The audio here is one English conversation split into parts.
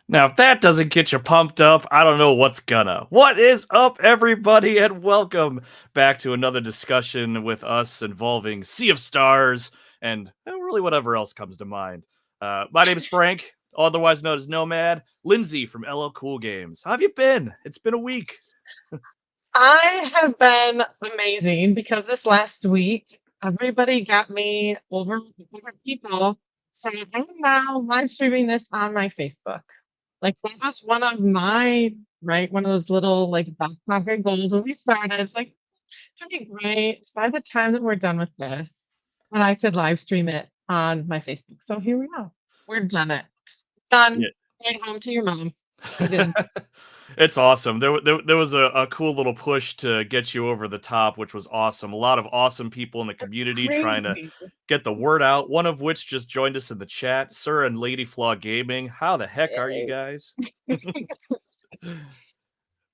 Now, if that doesn't get you pumped up, I don't know what's gonna. What is up, everybody, and welcome back to another discussion with us involving Sea of Stars and really whatever else comes to mind. My name is Frank, otherwise known as Nomad. Lindsay from LL Cool Games. How have you been? It's been a week. I have been amazing because this last week, everybody got me over people. So I'm now live streaming this on my Facebook. Like that was one of my, right, one of those little like back pocket goals when we started. It's like, it'd be great by the time that we're done with this, and I could live stream it on my Facebook. So here we are. We're done it. Done. Right home to your mom. We're good. It's awesome. There was a cool little push to get you over the top, which was awesome. A lot of awesome people in the community trying to Crazy. get the word out. One of which just joined us in the chat, Sir and Lady Flaw Gaming. How the heck are you Yay. guys?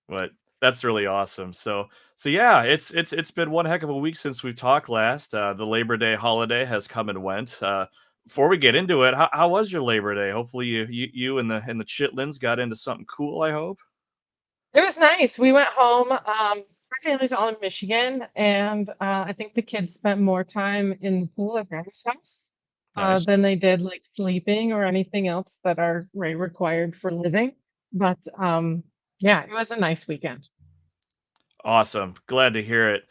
But that's really awesome. So yeah, it's been one heck of a week since we've talked last. The Labor Day holiday has come and went. Before we get into it, how was your Labor Day? Hopefully you and the chitlins got into something cool. I hope. It was nice. We went home. Our family's all in Michigan, and I think the kids spent more time in the pool at grandma's house Nice. than they did like sleeping or anything else that are right, required for living. But yeah, it was a nice weekend. Awesome. Glad to hear it.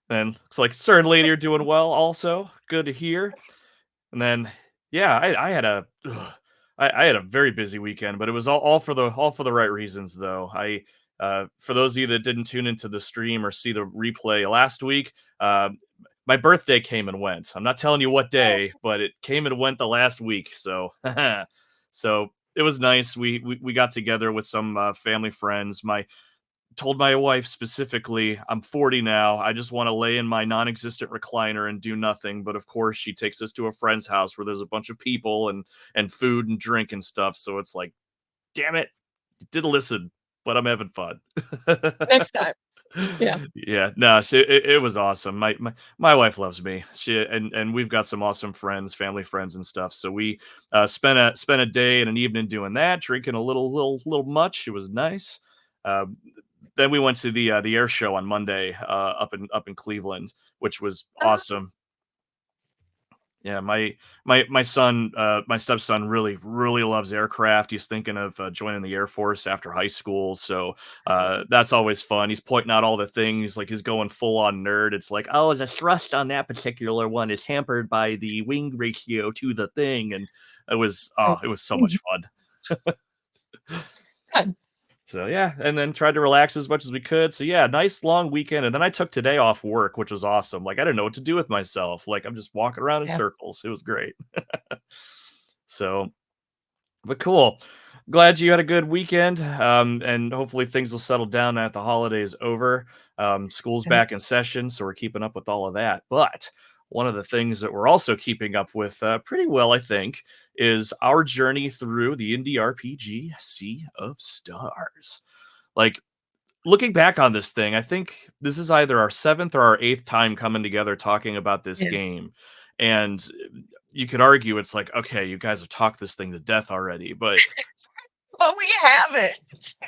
Then looks like Sir and Lady are doing well also. Good to hear. And then yeah, I had a I had a very busy weekend, but it was all for the right reasons though. I For those of you that didn't tune into the stream or see the replay last week, my birthday came and went. I'm not telling you what day, but it came and went the last week. So so it was nice. We got together with some family friends. My Told my wife specifically, I'm 40 now. I just want to lay in my non-existent recliner and do nothing. But of course, she takes us to a friend's house where there's a bunch of people and food and drink and stuff. So it's like, damn it, you did listen, but I'm having fun. Next time. Yeah. Yeah, no, it was awesome. My wife loves me. And we've got some awesome friends, family friends and stuff. So we spent a day and an evening doing that, drinking a little much. It was nice. Uh, then we went to the air show on Monday up in Cleveland, which was awesome. Yeah, my son, my stepson really loves aircraft. He's thinking of joining the Air Force after high school, so that's always fun. He's pointing out all the things, like he's going full on nerd. It's like, oh, the thrust on that particular one is hampered by the wing ratio to the thing, and it was so much fun. Good. So yeah, and then tried to relax as much as we could. So yeah, nice long weekend, and then I took today off work, which was awesome. Like I didn't know what to do with myself. Like I'm just walking around in Yeah. circles. It was great. So, but cool. Glad you had a good weekend, and hopefully things will settle down now that the holidays over. School's Yeah. back in session, so we're keeping up with all of that. But one of the things that we're also keeping up with pretty well, I think, is our journey through the indie RPG Sea of Stars. Like looking back on this thing, I think this is either our seventh or our eighth time coming together talking about this Yeah. game. And you could argue it's like, okay, you guys have talked this thing to death already, but But we have it.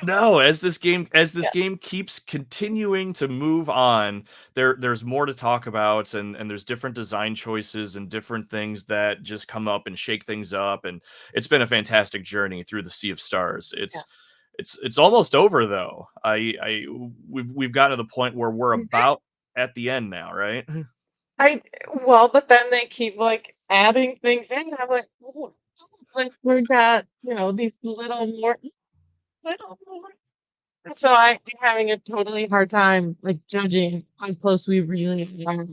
no, as this Yeah. game keeps continuing to move on, there's more to talk about, and there's different design choices and different things that just come up and shake things up, and it's been a fantastic journey through the Sea of Stars. Yeah. It's almost over though. We've gotten to the point where we're Mhm. about at the end now, right? I well, but then they keep like adding things in. I'm like, oh, like we got, these little more. And so I'm having a totally hard time like judging how close we really are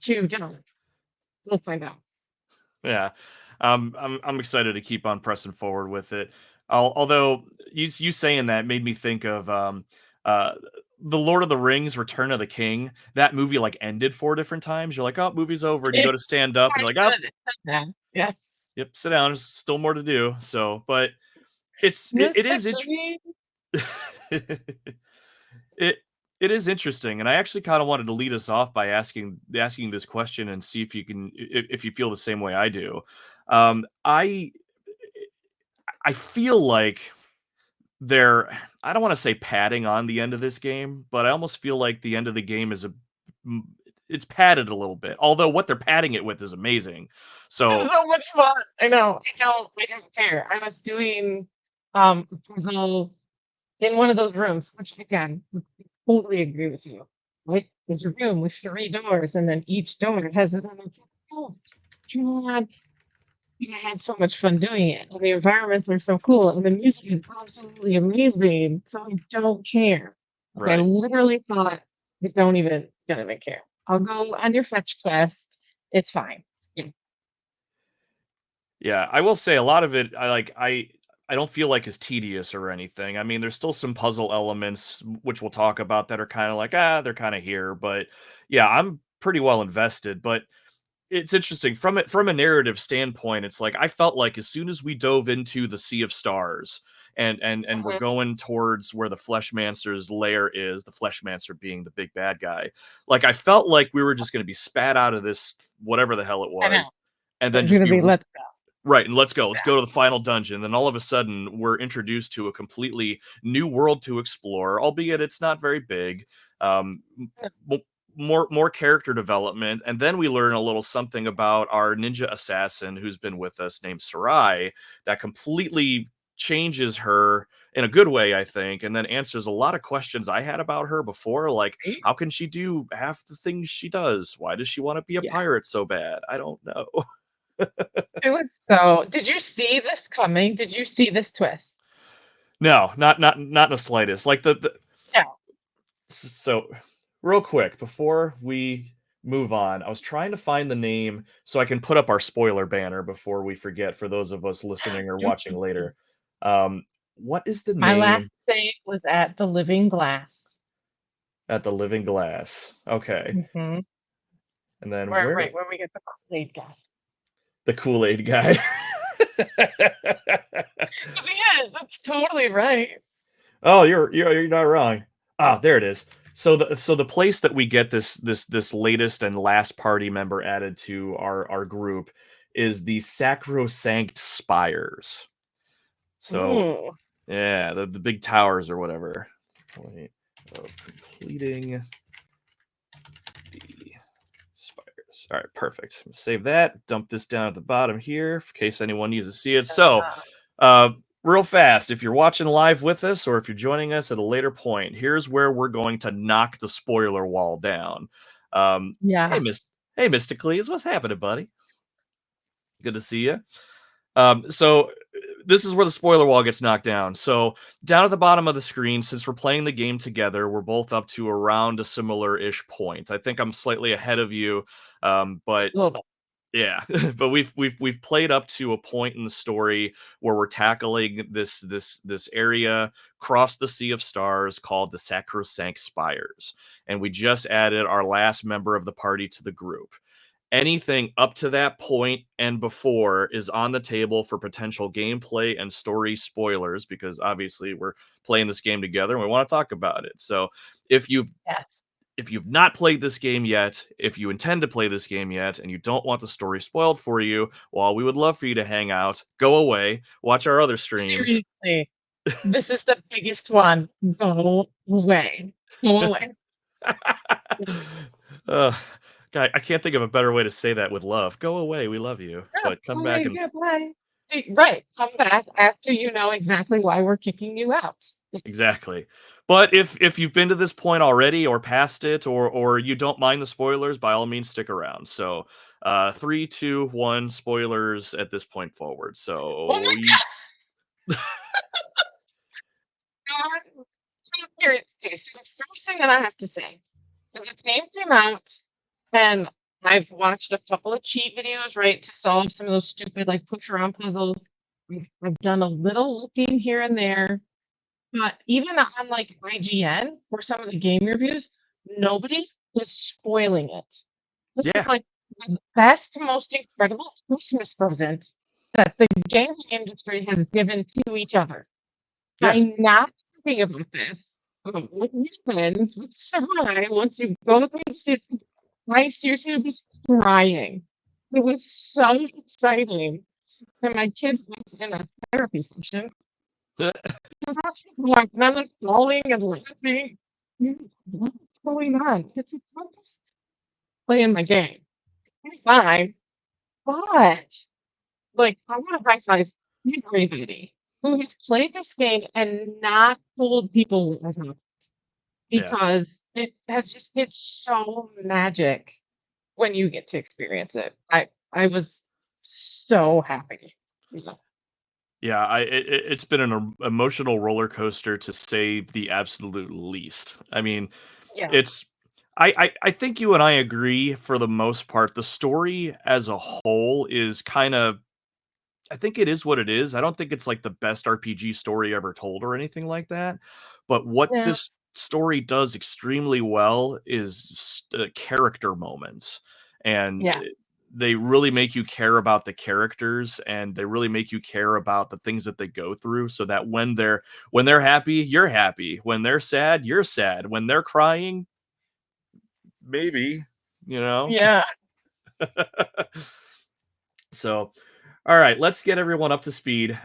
to done. We'll find out. Yeah, I'm excited to keep on pressing forward with it. Although you saying that made me think of uh, the Lord of the Rings: Return of the King. That movie like ended four different times. You're like, oh, movie's over, and you go to stand up, and I you're like, oh, should. Yeah. Yeah. yep, sit down. There's still more to do. So, but it is Mythically. it it is interesting, and I actually kind of wanted to lead us off by asking this question and see if you can if you feel the same way I do. I I feel like they're I don't want to say padding on the end of this game, but I almost feel like the end of the game is it's padded a little bit. Although what they're padding it with is amazing. It was So so much fun. I know. I don't care. I was doing a puzzle in one of those rooms, which again, I totally agree with you. Right? There's a room with 3 doors, and then each door has its own. Oh, God. I had so much fun doing it. And the environments are so cool. And the music is absolutely amazing. So I don't care. Like, I right. literally thought, don't even care. I'll go on your fetch quest. It's fine. Yeah. Yeah, I will say a lot of it I don't feel like is tedious or anything. I mean, there's still some puzzle elements which we'll talk about that are kind of like, they're kind of here, but yeah, I'm pretty well invested, but it's interesting from a narrative standpoint. It's like I felt like as soon as we dove into the Sea of Stars and we're Mhm. going towards where the Fleshmancer's lair is, the Fleshmancer being the big bad guy. Like I felt like we were just going to be spat out of this whatever the hell it I know. was, and then It's just gonna be be let's go. right, and let's go. Let's Yeah. go to the final dungeon. Then all of a sudden, we're introduced to a completely new world to explore, albeit it's not very big. M- more character development, and then we learn a little something about our ninja assassin who's been with us, named Sarai, that completely changes her in a good way, I think, and then answers a lot of questions I had about her before, like Right? how can she do half the things she does? Why does she want to be a Yeah. pirate so bad? I don't know. It was so did you see this coming? Did you see this twist? No, not in the slightest. Like the Yeah. so real quick before we move on, I was trying to find the name so I can put up our spoiler banner before we forget for those of us listening or watching later. What is the My name last save was at the Living Glass. at the Living Glass? Okay. Mhm. And then Where where right, where we get the Kool-Aid guy. the Kool-Aid guy. Yeah, that's totally right. Oh, you're not wrong. Ah, there it is. So the place that we get this latest and last party member added to our group is the Sacrosanct Spires. So Ooh. yeah, the big towers or whatever. Point of completing the spires. All right, perfect. Save that. Dump this down at the bottom here in case anyone needs to see it. So Uh, uh, real fast, if you're watching live with us or if you're joining us at a later point, here's where we're going to knock the spoiler wall down. Hey, yeah. Hey, Mysticles, what's happening, buddy? Good to see you. So this is where the spoiler wall gets knocked down. So down at the bottom of the screen, since we're playing the game together, we're both up to around a similar-ish point. I think I'm slightly ahead of you, but A little bit. yeah, but we've played up to a point in the story where we're tackling this area across the Sea of Stars called the Sacrosanct Spires, and we just added our last member of the party to the group. Anything up to that point and before is on the table for potential gameplay and story spoilers because obviously we're playing this game together and we want to talk about it. So if you've Yes. if you've not played this game yet, if you intend to play this game yet, and you don't want the story spoiled for you, well, we would love for you to hang out, go away, watch our other streams. Seriously. This is the biggest one. Go away. Go away. uh, God, I can't think of a better way to say that with love. Go away, we love you, Yeah, but come go back away. and Goodbye. See, right. Come back after you know exactly why we're kicking you out. Yes. exactly. But if you've been to this point already or past it or you don't mind the spoilers, by all means stick around. So 3, 2, 1 spoilers at this point forward. Oh So my you God. So here, okay, so the first thing that I have to say, so this game came out, and I've watched a couple of cheat videos, right, to solve some of those stupid like push around puzzles. I've done a little looking here and there, but even on like IGN or some of the game reviews, nobody is spoiling it. This is yeah, like the best, most incredible Christmas present that the game industry has given to each other. yes. I'm not talking about this. What happens with Sarai once you go through the season? I seriously was crying. It was so exciting. And my kid was in a therapy session. He was actually like, and I'm like falling and laughing. What's going on? It's a focus playing my game. I'm fine, but like I want to high five everybody who has played this game and not told people what was happening Yeah. because it has just it's so magic when you get to experience it. I was so happy. Yeah. Yeah, it's been an emotional roller coaster to say the absolute least. I mean, Yeah. it's I think you and I agree for the most part. The story as a whole is kind of I think it is what it is. I don't think it's like the best RPG story ever told or anything like that. But what Yeah. this story does extremely well is character moments, and Yeah. they really make you care about the characters, and they really make you care about the things that they go through. So that when they're happy, you're happy. When they're sad, you're sad. When they're crying, maybe you know. Yeah. So, all right, let's get everyone up to speed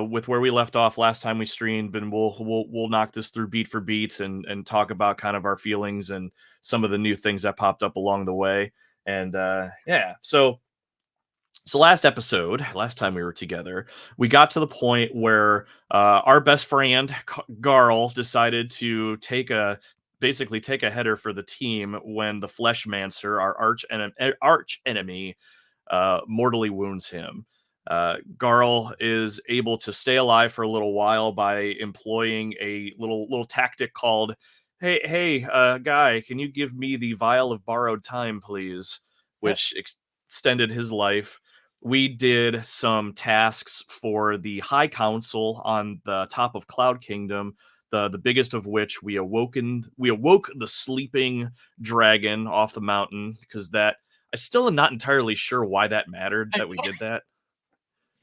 with where we left off last time we streamed, and we'll knock this through beat for beat and talk about kind of our feelings and some of the new things that popped up along the way. And yeah, so last time we were together, we got to the point where our best friend Garl decided to basically take a header for the team when the Fleshmancer, our arch enemy, mortally wounds him. Garl is able to stay alive for a little while by employing a little tactic called "Hey, guy, can you give me the vial of borrowed time, please?" Yep. Which extended his life. We did some tasks for the High Council on the top of Cloud Kingdom. The biggest of which we awoke the sleeping dragon off the mountain because that I still am not entirely sure why that mattered I that we did that,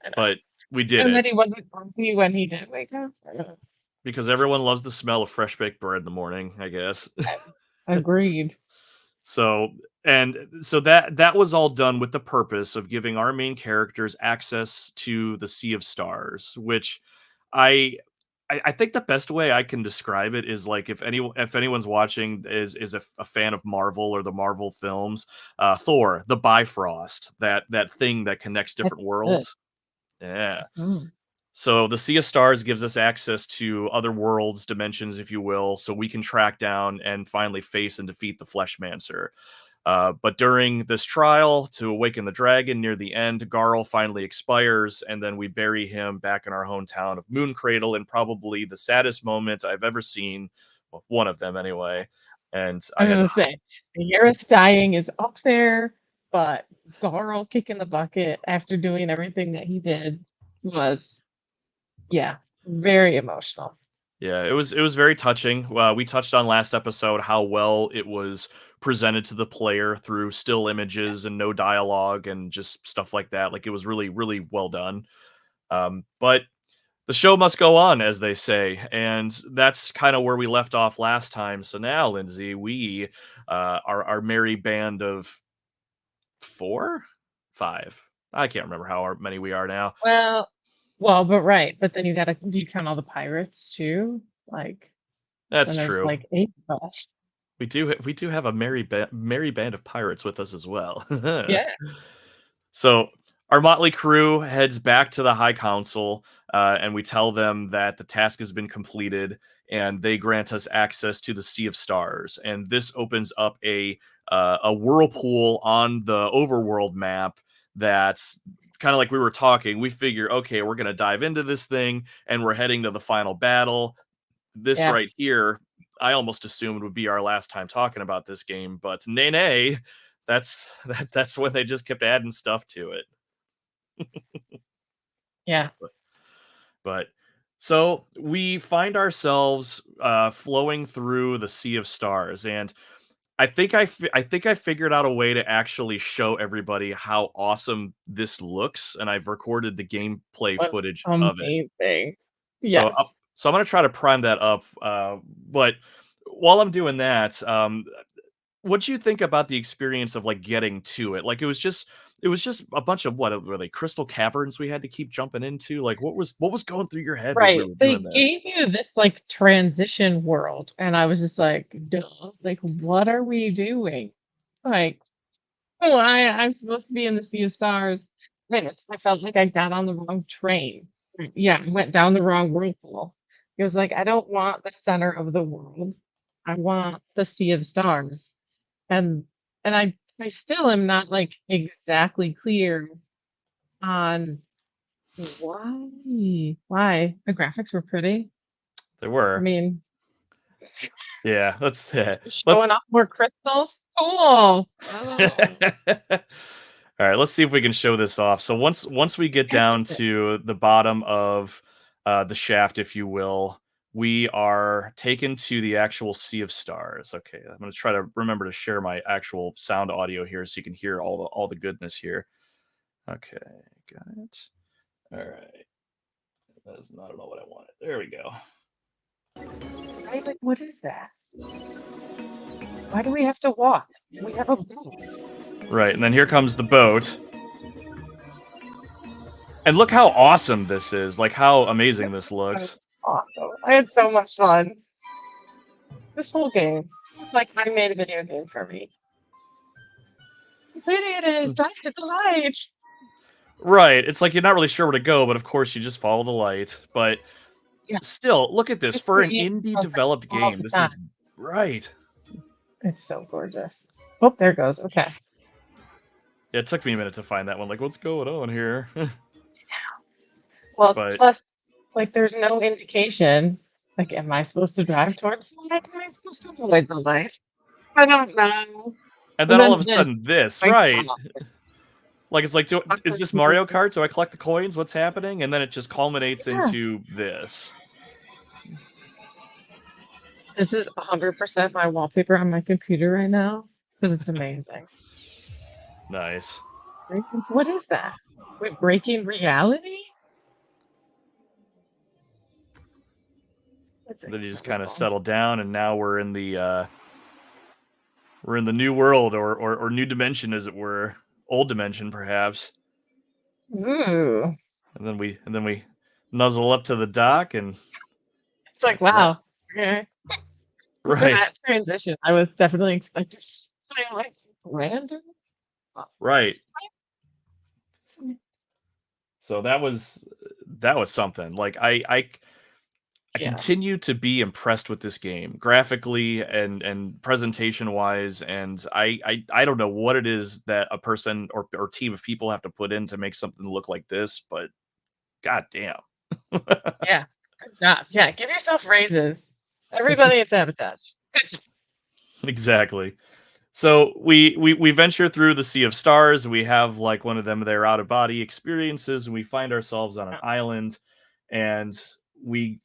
I know. but we did And then it he wasn't grumpy when he did wake up. I know. because everyone loves the smell of fresh baked bread in the morning, I guess. Agreed. So so that was all done with the purpose of giving our main characters access to the Sea of Stars, which I I think the best way I can describe it is like if anyone's watching is a fan of Marvel or the Marvel films, Thor, the Bifrost, that thing that connects That's different good. worlds. Yeah. Mhm. So the Sea of Stars gives us access to other worlds, dimensions, if you will, so we can track down and finally face and defeat the Fleshmancer. But during this trial to awaken the dragon near the end, Garl finally expires, and then we bury him back in our hometown of Mooncradle in probably the saddest moment I've ever seen. Well, one of them, anyway. And I I was had to, gonna say, Gareth dying is up there, but Garl kicking the bucket after doing everything that he did was, yeah, very emotional. yeah, it was very touching. We touched on last episode how well it was presented to the player through still images and no dialogue and just stuff like that. Like it was really, really well done. But the show must go on, as they say, and that's kind of where we left off last time. So now, Lindsay, we are our merry band of four, five. I can't remember how many we are now. Well, well, but right, but then you gotta do you count all the pirates too? Like, That's then there's true. like eight of us. We do have a merry band of pirates with us as well. Yeah, So our motley crew heads back to the High Council, and we tell them that the task has been completed, and they grant us access to the Sea of Stars. And this opens up a whirlpool on the overworld map that's kind of like we were talking. We figure, okay, we're going to dive into this thing, and we're heading to the final battle. This yeah, right here, I almost assumed would be our last time talking about this game, but nay, nay, that's when they just kept adding stuff to it. yeah. But so we find ourselves flowing through the Sea of Stars, and I think I figured out a way to actually show everybody how awesome this looks, and I've recorded the gameplay Was footage of it. amazing. So, Yes. so I'm gonna try to prime that up. But while I'm doing that, what do you think about the experience of like getting to it? Like it was just it was just a bunch of what were they crystal caverns we had to keep jumping into? Like what was going through your head when we Right. were They doing this? gave you this like transition world, and I was just like, duh, like, what are we doing? Like, why I'm supposed to be in the Sea of Stars. And I felt like I got on the wrong train. Yeah, I went down the wrong whirlpool. It was like, I don't want the center of the world. I want the Sea of Stars. And I still am not like exactly clear on why the graphics were pretty. They I were. mean, Yeah, let's showing let's off more crystals. Cool. Oh, All right, let's see if we can show this off. So once we get that's down it. to the bottom of the shaft, if you will, we are taken to the actual Sea of Stars. Okay, I'm going to try to remember to share my actual sound audio here so you can hear all the goodness here. Okay, got it. All right, that is not at all what I wanted. There we go. Right? Like, what is that? Why do we have to walk? We have a boat. Right, and then here comes the boat. And look how awesome this is. Like how amazing this That looks. was awesome. I had so much fun. This whole game. It's like I made a video game for me. How pretty it is. Back to the light. Right. It's like you're not really sure where to go, but of course you just follow the light. But Yeah. still, look at this. It's For an creating indie something developed all game, the this is time. right. It's so gorgeous. Oh, there it goes. Okay. Yeah, it took me a minute to find that one. Like, what's going on here? Well, But plus, like, there's no indication. Like, am I supposed to drive towards the light? Am I supposed to avoid the light? I don't know. and And then all then of a this, sudden this, I right? stop. Like it's like, is this Mario Kart? Do I collect the coins? What's happening? And then it just culminates Yeah. into this. This is 100% my wallpaper on my computer right now because it's amazing. Nice. Right? What is that? We're breaking reality? That's And then you just kind of incredible. settle down, and now we're in the new world, or new dimension, as it were, old dimension perhaps. Ooh. And then we nuzzle up to the dock, and It's like, that's that. wow. Okay. For Right, that transition, I was definitely expecting something like random. right. So that was something. Like I Yeah. continue to be impressed with this game graphically and presentation wise, and I don't know what it is that a person or team of people have to put in to make something look like this, but god damn. Yeah. Good job. Yeah. Give yourself raises. Everybody at Sabotage. Good job. Exactly. So we venture through the Sea of Stars. We have like one of them their out of body experiences, and we find ourselves on an Yeah. island, and we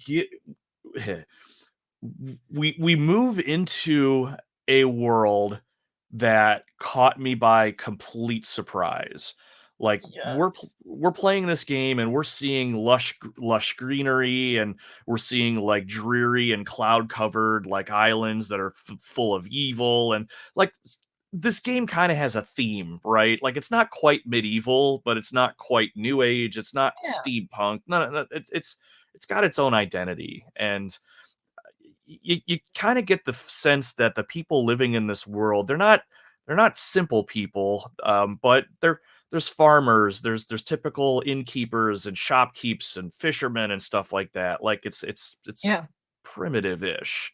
get we move into a world that caught me by complete surprise. Like Yeah. we're playing this game and we're seeing lush greenery, and we're seeing like dreary and cloud covered like islands that are full of evil, and like this game kind of has a theme, right? Like it's not quite medieval, but it's not quite new age, it's not Yeah. steampunk. No, it's got its own identity. And you kind of get the sense that the people living in this world, they're not simple people, but there's farmers, there's typical innkeepers and shopkeepers and fishermen and stuff like that. Like it's Yeah. primitive-ish.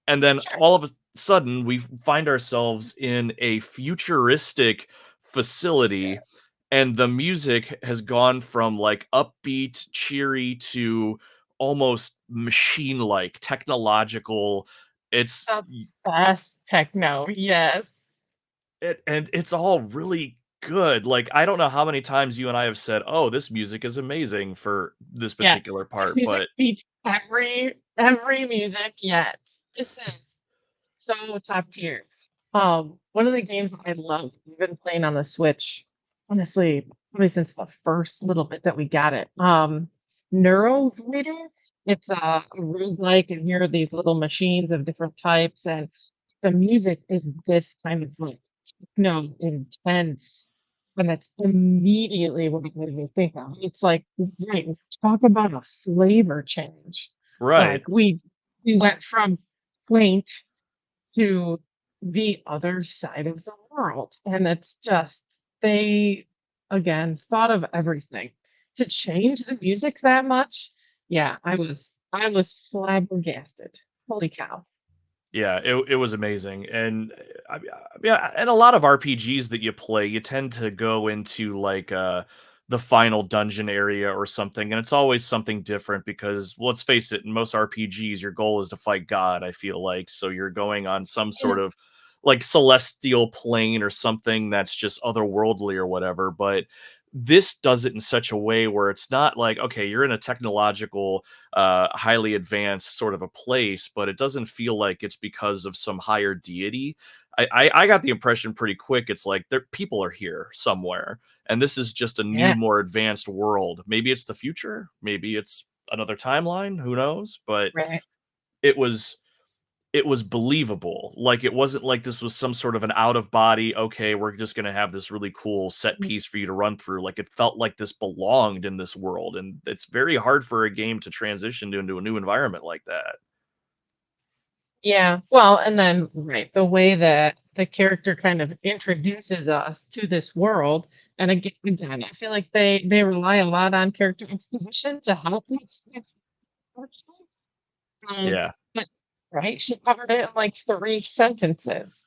And then Sure. all of a sudden we find ourselves in a futuristic facility, Yeah. and the music has gone from like upbeat cheery to almost machine like technological. it's The best techno. Yes. and it's all really good. Like I don't know how many times you and I have said, oh, this music is amazing for this Yeah. particular This part, music but beats every music yet. This is so top tier. One of the games I love, we've been playing on the Switch, honestly, probably since the first little bit that we got it. Neurovoider. It's a roguelike, and here are these little machines of different types, and the music is this kind of like No, intense. And that's immediately what it made me think of. It's like, right, talk about a flavor change. Right. Like we went from quaint to the other side of the world. And it's just they again thought of everything. To change the music that much, yeah, I was flabbergasted. Holy cow. Yeah, it was amazing, and yeah, and a lot of RPGs that you play, you tend to go into like the final dungeon area or something, and it's always something different because let's face it, in most RPGs, your goal is to fight God. I feel like so you're going on some sort of like celestial plane or something that's just otherworldly or whatever, but this does it in such a way where it's not like okay, you're in a technological highly advanced sort of a place, but it doesn't feel like it's because of some higher deity. I got the impression pretty quick. It's like there people are here somewhere, and this is just a new, Yeah, more advanced world. Maybe it's the future, maybe it's another timeline. Who knows? But right. it was it was believable. Like it wasn't like this was some sort of an out of body, okay, we're just going to have this really cool set piece for you to run through. Like it felt like this belonged in this world and it's very hard for a game to transition into a new environment like that. Yeah, well, and then, right, the way that the character kind of introduces us to this world, and again, I feel like they rely a lot on character exposition to help us with characters. Yeah. But right, she covered it in like 3 sentences.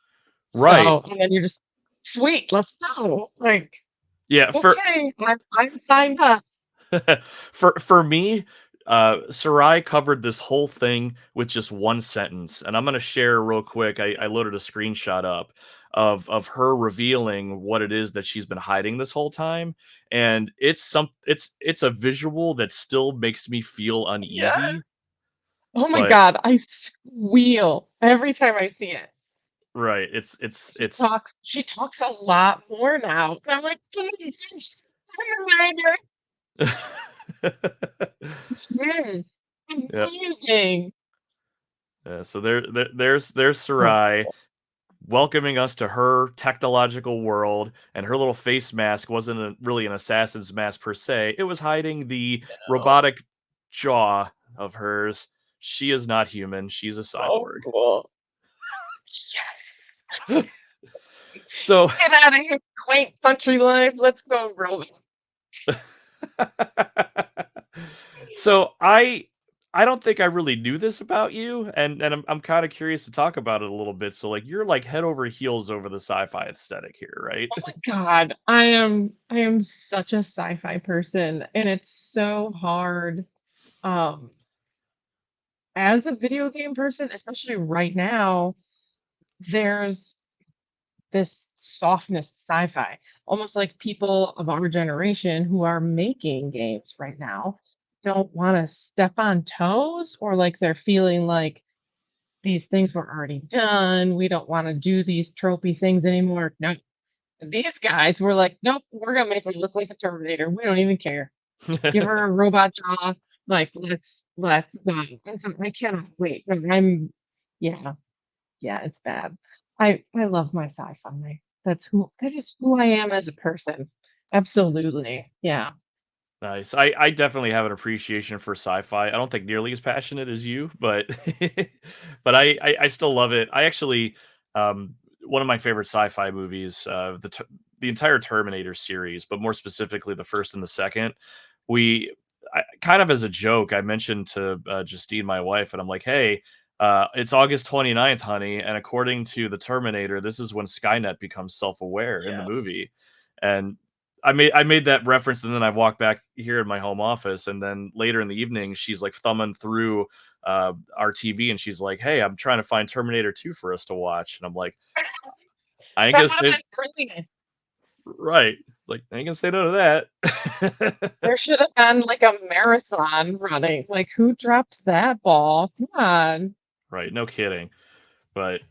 Right. So, and then you're just sweet, let's go. Like, Yeah, okay, I'm signed up. for me, Sarai covered this whole thing with just one sentence, and I'm gonna share real quick. I loaded a screenshot up of her revealing what it is that she's been hiding this whole time, and it's a visual that still makes me feel Yes. uneasy, Oh my but God, I squeal every time I see it. right, it's She talks a lot more now. And I'm like, "Please, I'm a writer." Yes. yeah. Amazing. Yeah, so there's Oh, Sarai welcoming us to her technological world, and her little face mask wasn't really an assassin's mask per se. It was hiding the no. robotic jaw of hers. She is not human. She's a So cyborg. cool. Yes. So, Get out of here, quaint country life. Let's go, Roman. so I don't think I really knew this about you, and I'm kind of curious to talk about it a little bit. So, like, you're like head over heels over the sci-fi aesthetic here, right? Oh my God. I am such a sci-fi person, and it's so hard. Um, as a video game person, especially right now, there's this softness to sci-fi, almost like people of our generation who are making games right now don't want to step on toes, or like they're feeling like these things were already done. We don't want to do these tropey things anymore. No, these guys were like, nope, we're gonna make her look like a Terminator. We don't even care. Give her a robot jaw. Like, let's go. And so I cannot wait. Yeah, yeah, it's bad. I love my sci-fi. That is who I am as a person. Absolutely. Yeah. Nice. I definitely have an appreciation for sci-fi. I don't think nearly as passionate as you, but but I still love it. I actually one of my favorite sci-fi movies, the entire Terminator series, but more specifically the first and the second. We kind of as a joke, I mentioned to Justine, my wife, and I'm like, "Hey, it's August 29th, honey, and according to the Terminator, this is when Skynet becomes self-aware in the Yeah. movie." And I made that reference, and then I walked back here in my home office, and then later in the evening, she's like thumbing through our TV, and she's like, "Hey, I'm trying to find Terminator 2 for us to watch," and I'm like, "I ain't That gonna would have say been brilliant. right, like I ain't gonna say no to that." There should have been like a marathon running. Like, who dropped that ball? Come on. Right, no kidding, but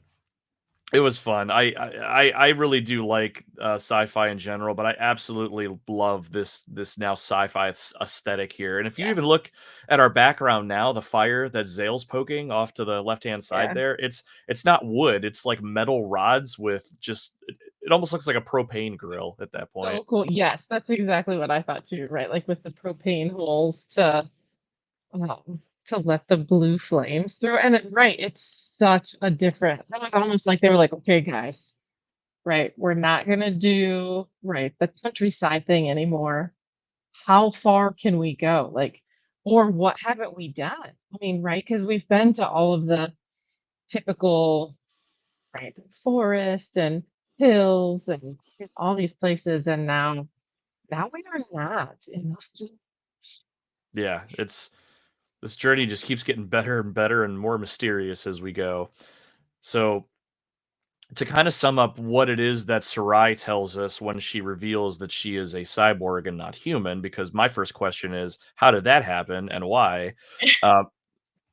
it was fun. I really do like sci-fi in general, but I absolutely love this now sci-fi aesthetic here. And if you Yeah. even look at our background now, the fire that Zale's poking off to the left hand side Yeah. there, it's not wood. It's like metal rods with just it almost looks like a propane grill at that point. So cool. Yes, that's exactly what I thought too, right? Like with the propane holes to let the blue flames through. And right, it's such a different. That was almost like they were like, okay, guys, right, we're not gonna do right the countryside thing anymore. How far can we go? Like, or what haven't we done? I mean, right? Because we've been to all of the typical right forest and hills and all these places, and now we are not in those. Yeah, it's this journey just keeps getting better and better and more mysterious as we go. So, to kind of sum up what it is that Sarai tells us when she reveals that she is a cyborg and not human, because my first question is, how did that happen and why? Uh,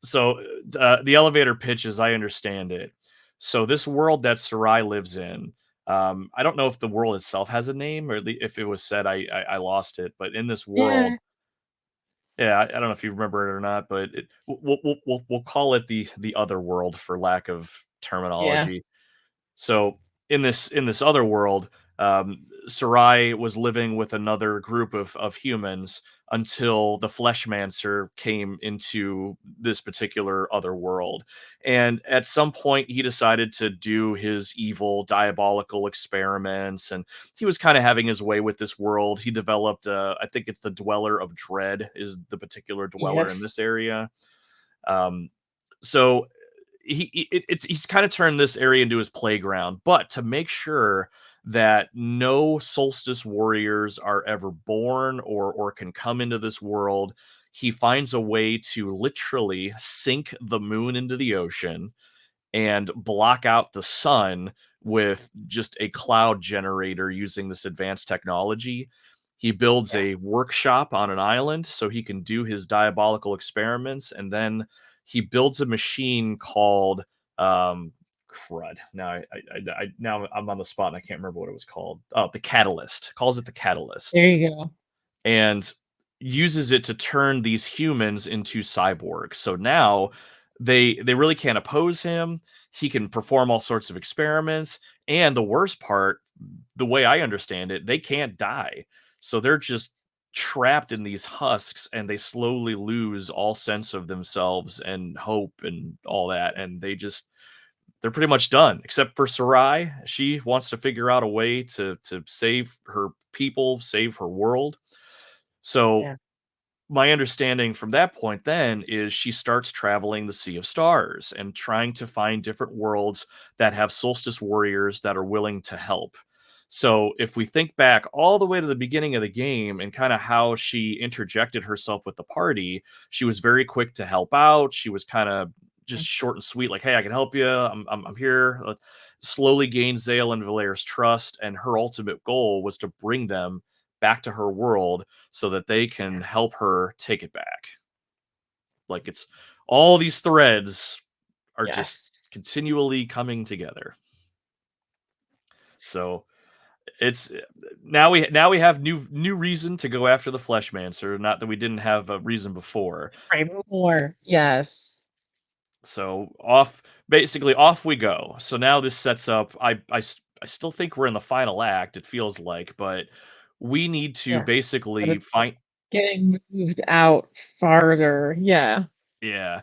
the elevator pitch, as I understand it. So, this world that Sarai lives in, I don't know if the world itself has a name or if it was said, I lost it. But in this world, Yeah, yeah, I don't know if you remember it or not, but we'll call it the other world for lack of yeah, terminology. So in this other world, Sarai was living with another group of humans until the Fleshmancer came into this particular other world. And at some point, he decided to do his evil, diabolical experiments, and he was kind of having his way with this world. He developed, I think it's the Dweller of Dread, is the particular dweller in yes, this area. Um, so he's kind of turned this area into his playground, but to make sure that no solstice warriors are ever born or can come into this world, he finds a way to literally sink the moon into the ocean and block out the sun with just a cloud generator using this advanced technology. He builds yeah. a workshop on an island so he can do his diabolical experiments, and then he builds a machine called crud. Now I'm on the spot and I can't remember what it was called. Oh, the catalyst. Calls it the catalyst There you go. and uses it to turn these humans into cyborgs. So now they really can't oppose him. He can perform all sorts of experiments, and the worst part, the way I understand it, they can't die. So they're just trapped in these husks and they slowly lose all sense of themselves and hope and all that, and they're pretty much done except for Sarai. She wants to figure out a way to save her people, save her world. So Yeah, my understanding from that point then is she starts traveling the Sea of Stars and trying to find different worlds that have solstice warriors that are willing to help. So if we think back all the way to the beginning of the game and kind of how she interjected herself with the party, she was very quick to help out. She was kind of just short and sweet, like, "Hey, I can help you. I'm here." Slowly gained Zale and Valaire's trust, and her ultimate goal was to bring them back to her world so that they can yeah. help her take it back. Like it's all these threads are just Yes. continually coming together. So it's now we have new reason to go after the Fleshmancer. Not that we didn't have a reason before. Pray more. Yes. So off we go. So now this sets up. I still think we're in the final act. It feels like, but we need to Yeah. But basically it's like find. getting moved out farther. Yeah. Yeah.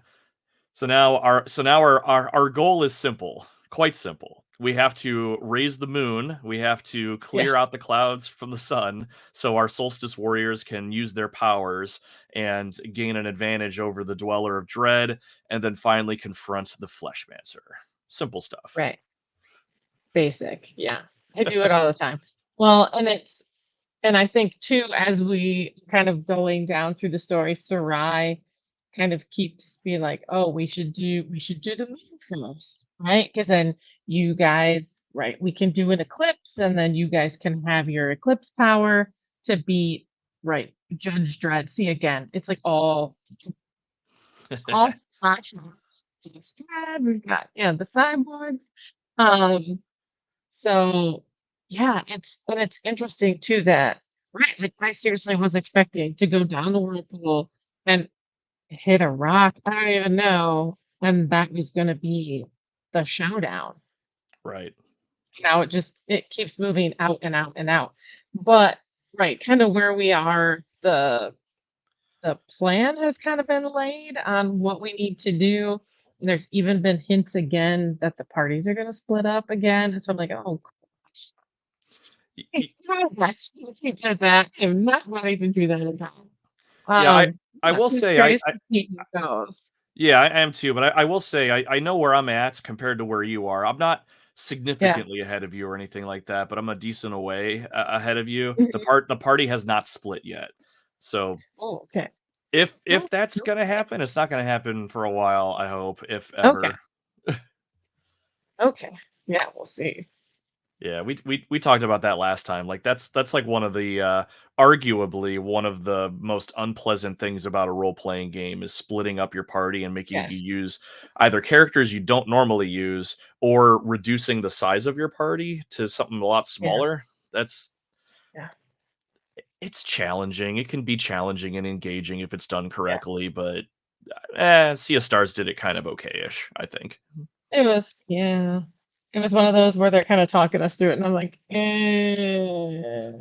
So now our goal is simple, quite simple. We have to raise the moon. We have to Yeah. clear out the clouds from the sun so our solstice warriors can use their powers and gain an advantage over the Dweller of Dread, and then finally confront the Fleshmancer. Simple stuff. Right. Basic. Yeah. I do it all the time. Well, and I think too, as we kind of going down through the story, Sarai kind of keeps being like, "Oh, we should do the moon first, right? Because then you guys, right, we can do an eclipse, and then you guys can have your eclipse power to beat right Judge Dredd. See again, it's all flashbacks. Judge Dredd. We've got the cyborgs. Um, so yeah, it's interesting too that right, like I seriously was expecting to go down the whirlpool and hit a rock. I don't even know, and that was gonna be the showdown. Right. now it keeps moving out and out and out. But right, kind of where we are, the plan has kind of been laid on what we need to do. And there's even been hints again that the parties are going to split up again. And so I'm like, oh Y- y- gosh, we did that. I'm not wanting to do that again. Yeah, I Yeah, will so I'm say curious to see how it goes. yeah, I am too, but I will say I know where I'm at compared to where you are. I'm not Yeah. significantly ahead of you or anything like that, but I'm a decent away ahead of you. Mhm. The party has not split yet. So Oh, okay. if Oh, that's gonna happen, it's not gonna happen for a while, I hope, if okay. ever. Okay. Yeah, we'll see. Yeah, we talked about that last time. Like that's like one of the arguably one of the most unpleasant things about a role-playing game is splitting up your party and making you Yes. use either characters you don't normally use or reducing the size of your party to something a lot Yeah. smaller. That's Yeah. it's challenging. It can be challenging and engaging if it's done Yeah. correctly, but Sea of Stars did it kind of okay-ish, I think. It was, yeah. It was one of those where they're kind of talking us through it, and I'm like, eh.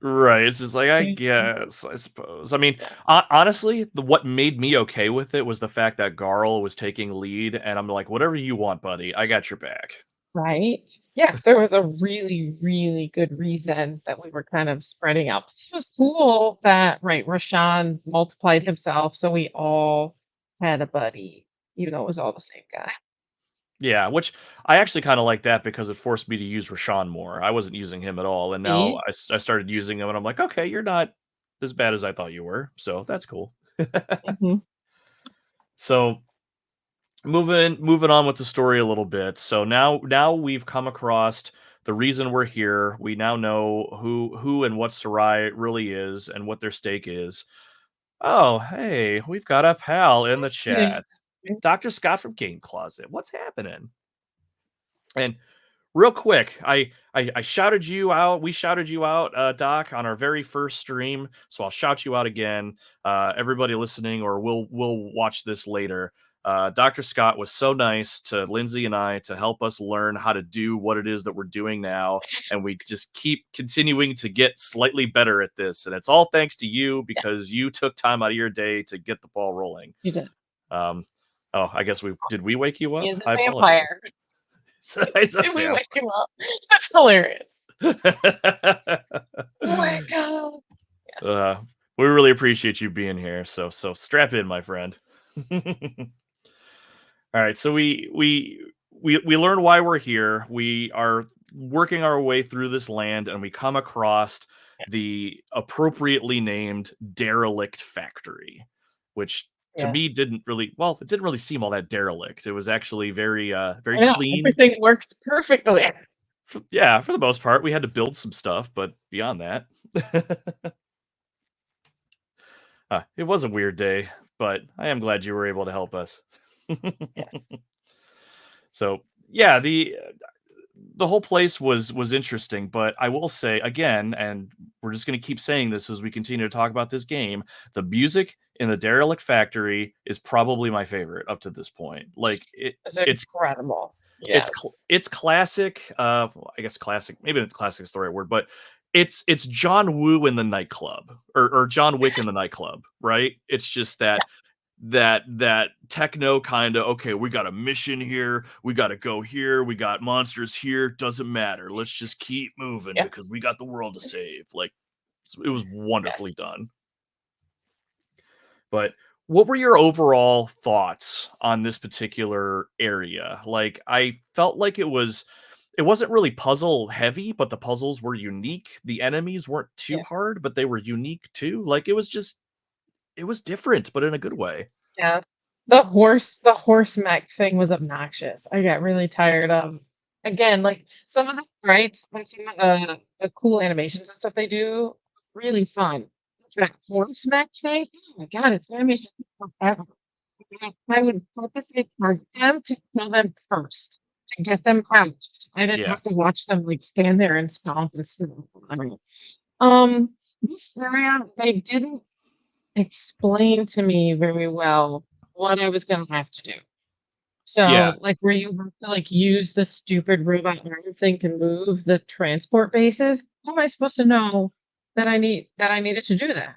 Right, it's just like, I Mhm. guess, I suppose. I mean, Yeah. honestly, what made me okay with it was the fact that Garl was taking lead, and I'm like, "Whatever you want, buddy, I got your back." Right? Yeah, there was a really, really good reason that we were kind of spreading out. This was cool that, right, Rashawn multiplied himself, so we all had a buddy, even though it was all the same guy. Yeah, which I actually kinda like that because it forced me to use Rashawn more. I wasn't using him at all, and now See? I started using him, and I'm like, "Okay, you're not as bad as I thought you were," so that's cool. Mhm. So, moving on with the story a little bit. So now we've come across the reason we're here. We now know who and what Sarai really is and what their stake is. Oh, hey, we've got a pal in the Kidding. chat. Dr. Scott from Game Closet. What's happening? And real quick, I shouted you out. We shouted you out, Doc, on our very first stream. So I'll shout you out again. Everybody listening, or we'll watch this later. Dr. Scott was so nice to Lindsay and I to help us learn how to do what it is that we're doing now, and we just keep continuing to get slightly better at this. And it's all thanks to you Yeah, because you took time out of your day to get the ball rolling. you did. Um, oh, I guess we wake you He up? is I a apologize. vampire. He's a Did we vampire. wake him up? That's hilarious. Oh my god. uh, we really appreciate you being here. So strap in, my friend. All right, so we learn why we're here. We are working our way through this land, and we come across the appropriately named derelict factory, which to Yes. me didn't really it didn't really seem all that derelict. It was actually very I know, clean. everything works perfectly. Yeah, for the most part, we had to build some stuff, but beyond that, it was a weird day. But I am glad you were able to help us. Yes. So yeah, the whole place was interesting, but I will say again, and we're just going to keep saying this as we continue to talk about this game, the music in the Derelict Factory is probably my favorite up to this point. Like It's it's incredible. Yes. it's classic. Well, I guess classic. Maybe classic is the right word, but it's John Woo in the nightclub or John Wick in the nightclub, right? It's just Yeah. that techno kind of okay. We got a mission here. We got to go here. We got monsters here. Doesn't matter. Let's just keep moving Yeah. because we got the world to save. Like it was Yes. wonderfully done. But what were your overall thoughts on this particular area? Like I felt like it wasn't really puzzle heavy, but the puzzles were unique. The enemies weren't too Yeah. hard, but they were unique too. Like it was different, but in a good way. Yeah. The horse mech thing was obnoxious. I got really tired of again, like some of the sprites and some of the cool animations and stuff they do, really fun. That horse mech thing, oh my god, its animation took forever. I would purposely target them to kill them first, to get them out. So I didn't Yeah. have to watch them like stand there and stomp and stomp. This area, they didn't explain to me very well what I was gonna have to do. Yeah. So, like, where you have to, like, use the stupid robot arm thing to move the transport bases, how am I supposed to know that I needed to do that?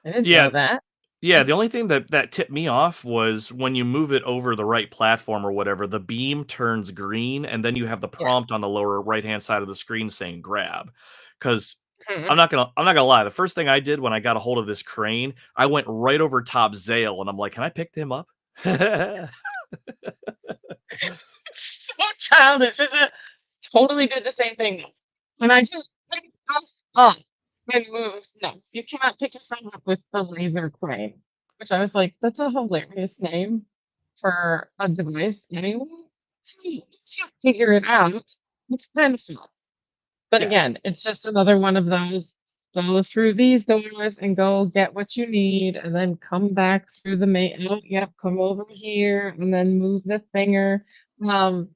I didn't Yeah. know that. Yeah, the only thing that tipped me off was when you move it over the right platform or whatever, the beam turns green, and then you have the Yeah. prompt on the lower right-hand side of the screen saying "grab." Because Mhm. I'm not gonna lie, the first thing I did when I got a hold of this crane, I went right over top Zale, and I'm like, "Can I pick him up?" So childish, isn't it? Totally did the same thing. And I just picked us up and moved. No, you cannot pick yourself up with the laser crane, which I was like, that's a hilarious name for a device anyway. So once you figure it out, it's kind of fun. But Yeah, again, it's just another one of those go through these doors and go get what you need and then come back through the main oh, yep, come over here and then move the thinger. Um,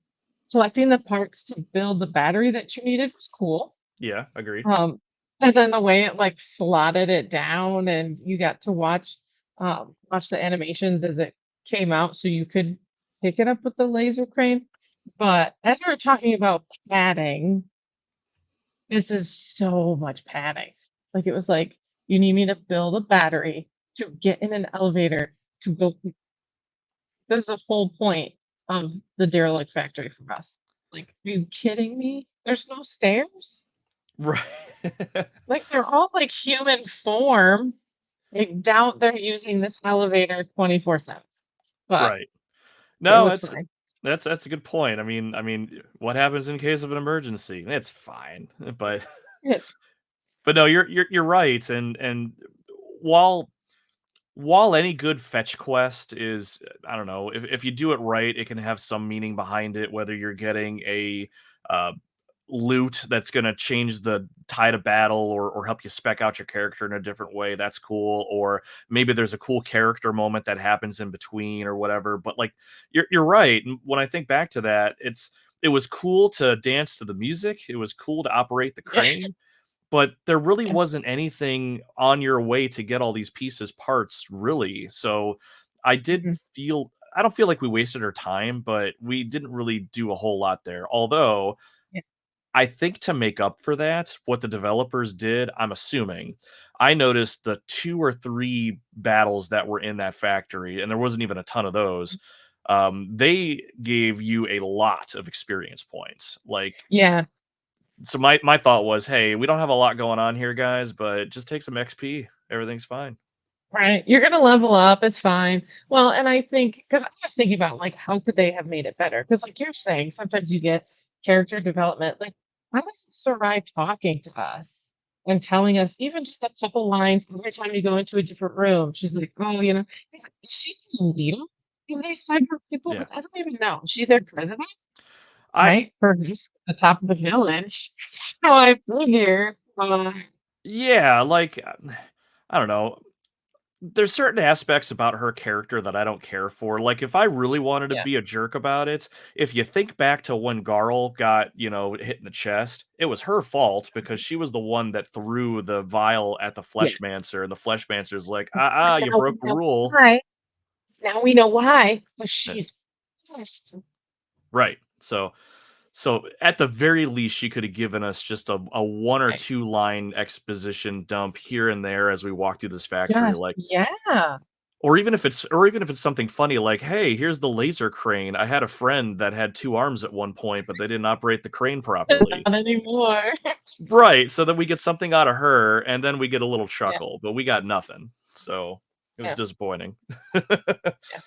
selecting the parts to build the battery that you needed was cool. yeah, agreed. Um, and then the way it like slotted it down and you got to watch the animations as it came out so you could pick it up with the laser crane. But as we were talking about padding, this is so much padding. Like, it was like, "You need me to build a battery to get in an elevator to go" That's the whole point of the derelict factory for us. Like, are you kidding me? There's no stairs? Right. Like, they're all, like, human form. I doubt they're using this elevator 24/7, but Right. it No, was it's fine. that's a good point. What happens in case of an emergency? It's fine, but It's no, you're right, and while while any good fetch quest is, I don't know, if you do it right, it can have some meaning behind it, whether you're getting a uh, loot that's going to change the tide of battle or help you spec out your character in a different way. That's cool. Or maybe there's a cool character moment that happens in between or whatever. But like, you're right. And when I think back to that, it was cool to dance to the music. It was cool to operate the yeah, crane, but there really yeah, wasn't anything on your way to get all these pieces parts, really. So I did mhm, feel I don't feel like we wasted our time, but we didn't really do a whole lot there. Although yeah, I think to make up for that, what the developers did, I'm assuming, I noticed the 2 or 3 battles that were in that factory, and there wasn't even a ton of those. They gave you a lot of experience points. Like, yeah. so my thought was, "Hey, we don't have a lot going on here, guys, but just take some XP. Everything's fine." Right, you're gonna level up, it's fine. Well, and I think because I was thinking about, like, how could they have made it better? Because, like you're saying, sometimes you get character development, like, why was Sarai talking to us and telling us even just a couple lines every time you go into a different room? She's like, "Oh, she's the leader of these cyber people?" Yeah. Like, I don't even know. She's their president, I right? For who's the top of the village. So I figure, Yeah, like, I don't know. There's certain aspects about her character that I don't care for. Like, if I really wanted to yeah, be a jerk about it, if you think back to when Garl got, hit in the chest, it was her fault because she was the one that threw the vial at the yeah. Fleshmancer, and the Fleshmancer's like, And you now we broke the know rule." why. Now we know why, 'cause Yeah. she's pissed. Right. So at the very least, she could have given us just a 1 or Right. 2 line exposition dump here and there as we walk through this factory, Yes, like, yeah. or even if it's something funny like, "Hey, here's the laser crane. I had a friend that had 2 arms at one point, but they didn't operate the crane properly." Not anymore. Right, so then we get something out of her, and then we get a little Yeah, chuckle, but we got nothing. So, it was yeah, disappointing. yeah.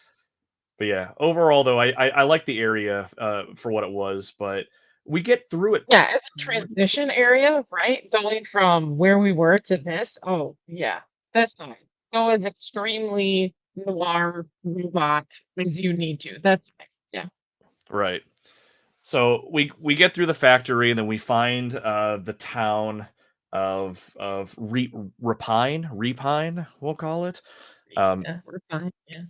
But yeah, overall though, I like the area, for what it was, but we get through it Yeah, as a pre transition area, right, going from where we were to this, oh, yeah, that's fine. Go as extremely noir robot as you need to. That's fine. Yeah, right. So we get through the factory, and then we find the town of Repine, we'll call it. Um, yeah, we're fine. Yeah.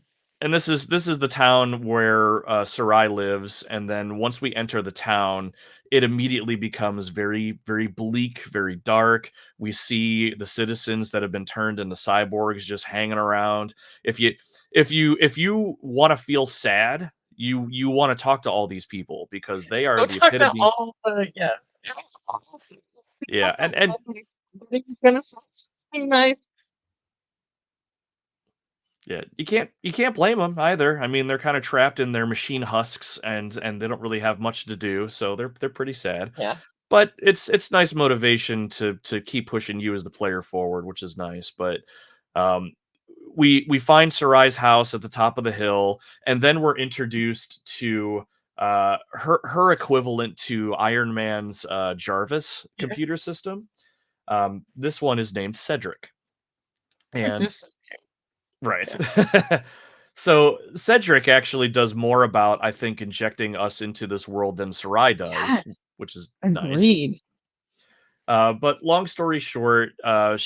and this is the town where Sarai lives. And then once we enter the town, it immediately becomes very very bleak, very dark. We see the citizens that have been turned into cyborgs just hanging around. If you want to feel sad, you want to talk to all these people because they are Go the talk to epitome. all the yeah. It was awful. Yeah, I and thought he's gonna say something nice. yeah, you can't blame them either. I mean, they're kind of trapped in their machine husks, and they don't really have much to do, so they're pretty sad. Yeah. But it's nice motivation to keep pushing you as the player forward, which is nice. But um, we find Sarai's house at the top of the hill, and then we're introduced to her equivalent to Iron Man's Jarvis Yeah. computer system. This one is named Cedric, It's and just right. yeah. So Cedric actually does more about, I think, injecting us into this world than Sarai does, Yes. which is nice. Agreed. But long story short, that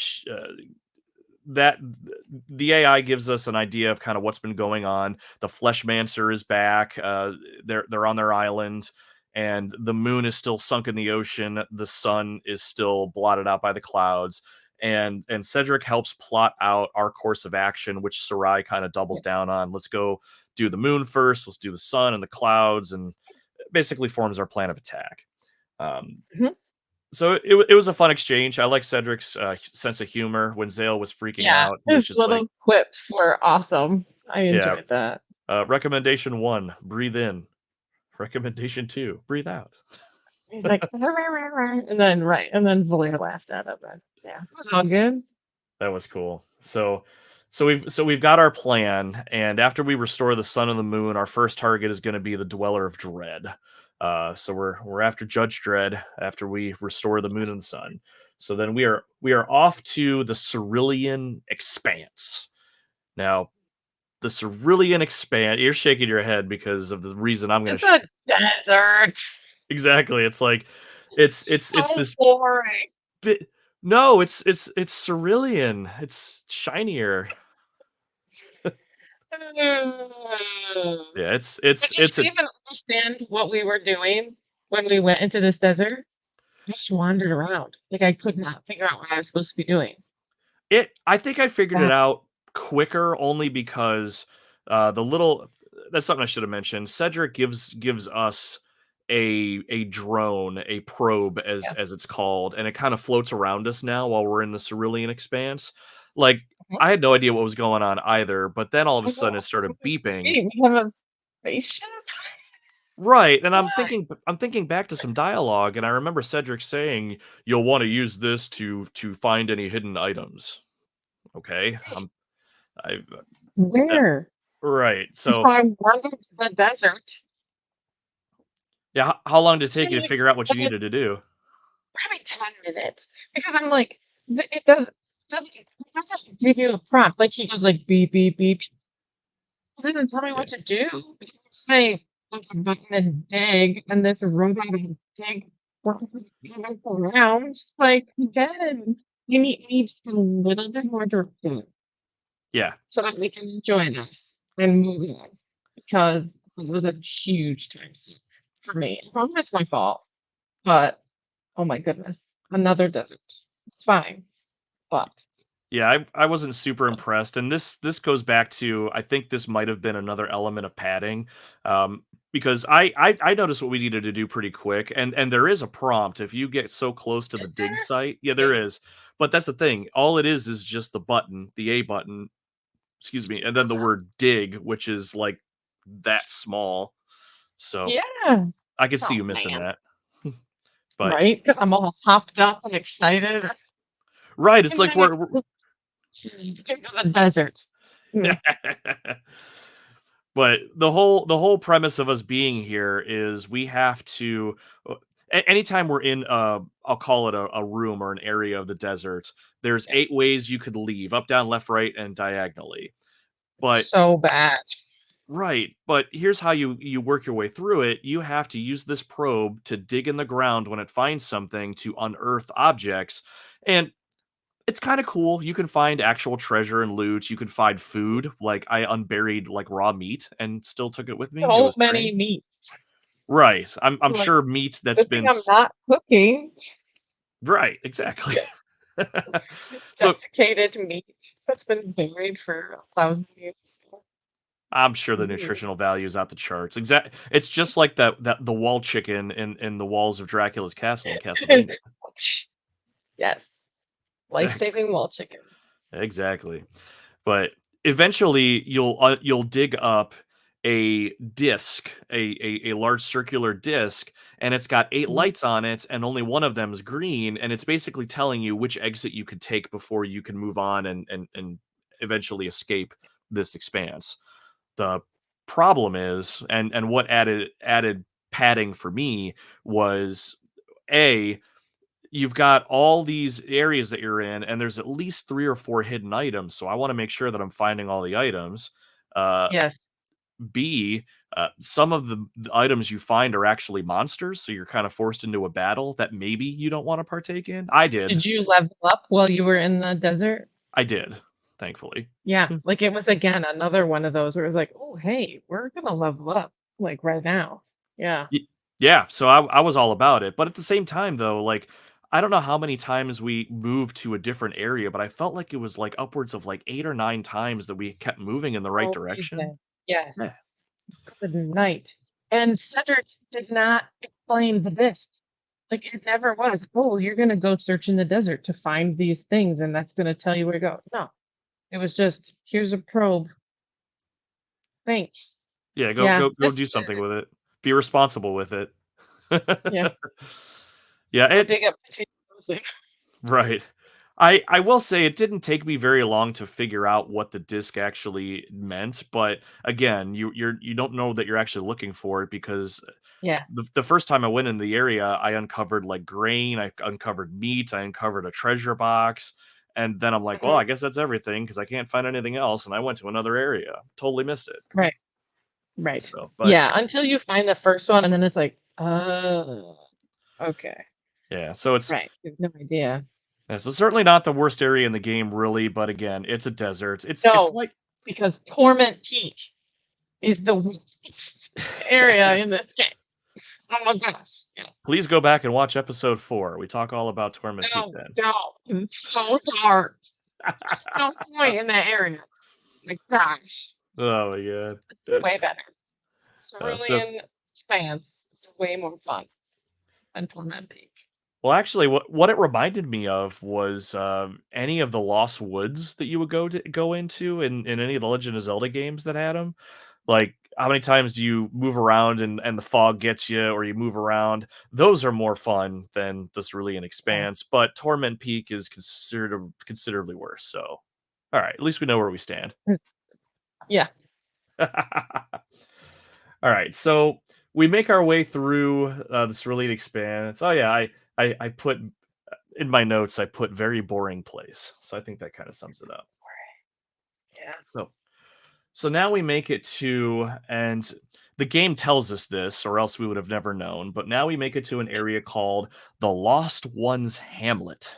the AI gives us an idea of kind of what's been going on. The Fleshmancer is back. They're on their island, and the moon is still sunk in the ocean. The sun is still blotted out by the clouds. And Cedric helps plot out our course of action, which Sarai kind of doubles Yeah. down on. Let's go do the moon first. Let's do the sun and the clouds, and basically forms our plan of attack. Um, Mhm. so it was a fun exchange. I like Cedric's sense of humor. When Zale was freaking Yeah. out, he was His just like, little quips were awesome. I "Yeah, enjoyed that. recommendation one, breathe in. Recommendation two, breathe out." He's like, "Rah, rah, rah, rah," and then right, and then Valia laughed at him. And yeah, it was all good. That was cool. So we've got our plan, and after we restore the sun and the moon, our first target is going to be the Dweller of Dread. So we're after Judge Dread after we restore the moon and the sun. So then we are off to the Cerulean Expanse. Now, the Cerulean Expanse. You're shaking your head because of the reason I'm going It's to. a desert. Exactly. It's like it's So this boring. bit. No, it's cerulean. It's shinier. Yeah, But did it's you a even understand what we were doing when we went into this desert? I just wandered around. Like I could not figure out what I was supposed to be doing. it I think I figured it That out quicker only because the little that's something I should have mentioned. Cedric gives us a drone, a probe yeah. as it's called, and it kind of floats around us now while we're in the Cerulean Expanse. Like Mhm. I had no idea what was going on either, but then all of a I sudden it know. started It's beeping. great. We have a spaceship. Right, and Why? I'm thinking back to some dialogue, and I remember Cedric saying, "You'll want to use this to find any hidden items." Okay, I is that Where? right? So So I wandered the desert. yeah, how long did it take And you to like, figure out what you like needed to do? probably 10 minutes because I'm like, it doesn't give you a prompt. Like he goes like beep beep beep. It doesn't tell me Yeah, what to do. It doesn't say like a button and dig and this robot and dig around. Like again, you need just a little bit more direction yeah, so that we can enjoy this and move on because it was a huge time sink for me. Probably it's my fault, but oh my goodness, another desert. It's fine, but yeah. I wasn't super impressed, and this goes back to I think this might have been another element of padding, because I noticed what we needed to do pretty quick, and there is a prompt if you get so close to the is dig there? site. Yeah, there Okay. is, but that's the thing. All it is just the button, the A button, excuse me, and then the word dig, which is like that small. So Yeah. I could see Oh you missing man. that. But Right? Because I'm all hopped up and excited. right, it's And like then it we're into the desert. Mm, but the whole premise of us being here is we have to anytime we're in I'll call it a room or an area of the desert, there's yeah. 8 ways you could leave: up, down, left, right, and diagonally. But So bad. right, but here's how you work your way through it. You have to use this probe to dig in the ground when it finds something to unearth objects. And it's kind of cool. You can find actual treasure and loot. You can find food. Like I unburied like raw meat and still took it with me. It So was many strange. meat. Right. I'm Like, sure meat that's good thing been I'm not cooking. right, exactly. Yeah. So Desiccated meat that's been buried for 1,000 years. I'm sure the Ooh. nutritional value is out the charts. It's just like that the wall chicken in the walls of Dracula's castle in Castlevania. Yes, Exactly. life-saving wall chicken. Exactly. But eventually you'll dig up a disc, a large circular disc, and it's got 8 Mhm. lights on it, and only one of them is green, and it's basically telling you which exit you could take before you can move on and eventually escape this expanse. The problem is, and what added padding for me was A, you've got all these areas that you're in, and there's at least 3 or 4 hidden items, so I wanna make sure that I'm finding all the items. Uh, Yes. B, some of the items you find are actually monsters, so you're kinda forced into a battle that maybe you don't wanna partake in. I did. Did you level up while you were in the desert? I did, thankfully. Yeah, like, it was, again, another one of those where it was like, "Oh, hey, we're gonna level up, like, right now." Yeah. Y Yeah, so I was all about it, but at the same time, though, like, I don't know how many times we moved to a different area, but I felt like it was, like, upwards of, like, 8 or 9 times that we kept moving in the right Oh my direction. god. Yes. Yeah. Good night. And Cedric did not explain the this. Like, it never was, "Oh, you're gonna go search in the desert to find these things, and that's gonna tell you where to go." No, it was just, "Here's a probe. Thanks." Yeah, go Yeah, go go do something with it. Be responsible with it. yeah, Yeah, go it dig up potatoes. right. I will say it didn't take me very long to figure out what the disc actually meant, but again, you don't know that you're actually looking for it because Yeah. the first time I went in the area, I uncovered like grain, I uncovered meat, I uncovered a treasure box, and then I'm like, well, Mhm. I guess that's everything because I can't find anything else, and I went to another area. Totally missed it. Right, right. So, but Yeah, until you find the first one, and then it's like, "Oh, okay." yeah, so Right, you have no idea. yeah, so certainly not the worst area in the game, really. But again, it's a desert. It's No, like because Torment Peak is the worst area in this game. Oh my gosh, yeah. please go back and watch episode 4. We talk all about Torment Peak No, then. don't. It's so dark. No point in that area. My gosh, Oh my god. it's way better. So Cerulean Sands is way more fun than Torment Peak. well, actually, what it reminded me of was any of the Lost Woods that you would go into in any of the Legend of Zelda games that had them. Like, how many times do you move around and the fog gets you, or you move around? Those are more fun than this really an Yeah. expanse. But Torment Peak is considerably worse. So, all right, at least we know where we stand. Yeah. All right, so we make our way through this really expanse. Oh yeah, I put in my notes. I put very boring place, so I think that kind of sums it up. Yeah. So now we make it to, and the game tells us this, or else we would have never known. But now we make it to an area called the Lost Ones Hamlet,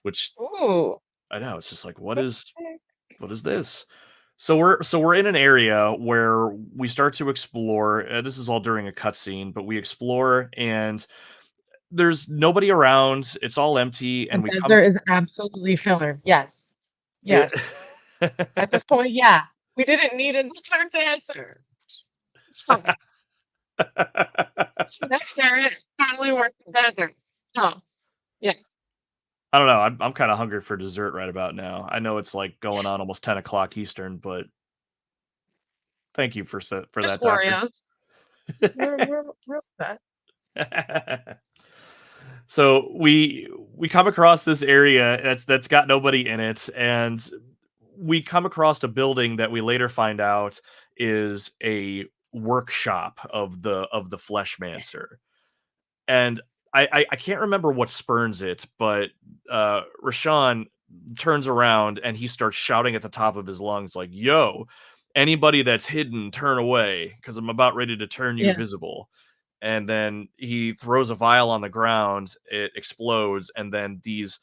which Ooh. I know it's just like Okay. what is this? So we're in an area where we start to explore. This is all during a cutscene, but we explore and there's nobody around. It's all empty, The and we come. desert is absolutely filler. Yes. It, Yes. At this point, yeah. We didn't need another dancer. It's fine. This next area is totally worth the desert. Oh, yeah. I don't know. I'm kind of hungry for dessert right about now. I know it's like going on almost 10 o'clock Eastern, but thank you for Just that, doctor. Oreos. We're upset. So we come across this area that's got nobody in it, and we come across a building that we later find out is a workshop of the Fleshmancer. And I can't remember what spurns it, but Rashawn turns around and he starts shouting at the top of his lungs, like, "Yo, anybody that's hidden, turn away, because I'm about ready to turn you Yeah. visible." And then he throws a vial on the ground, it explodes, and then these,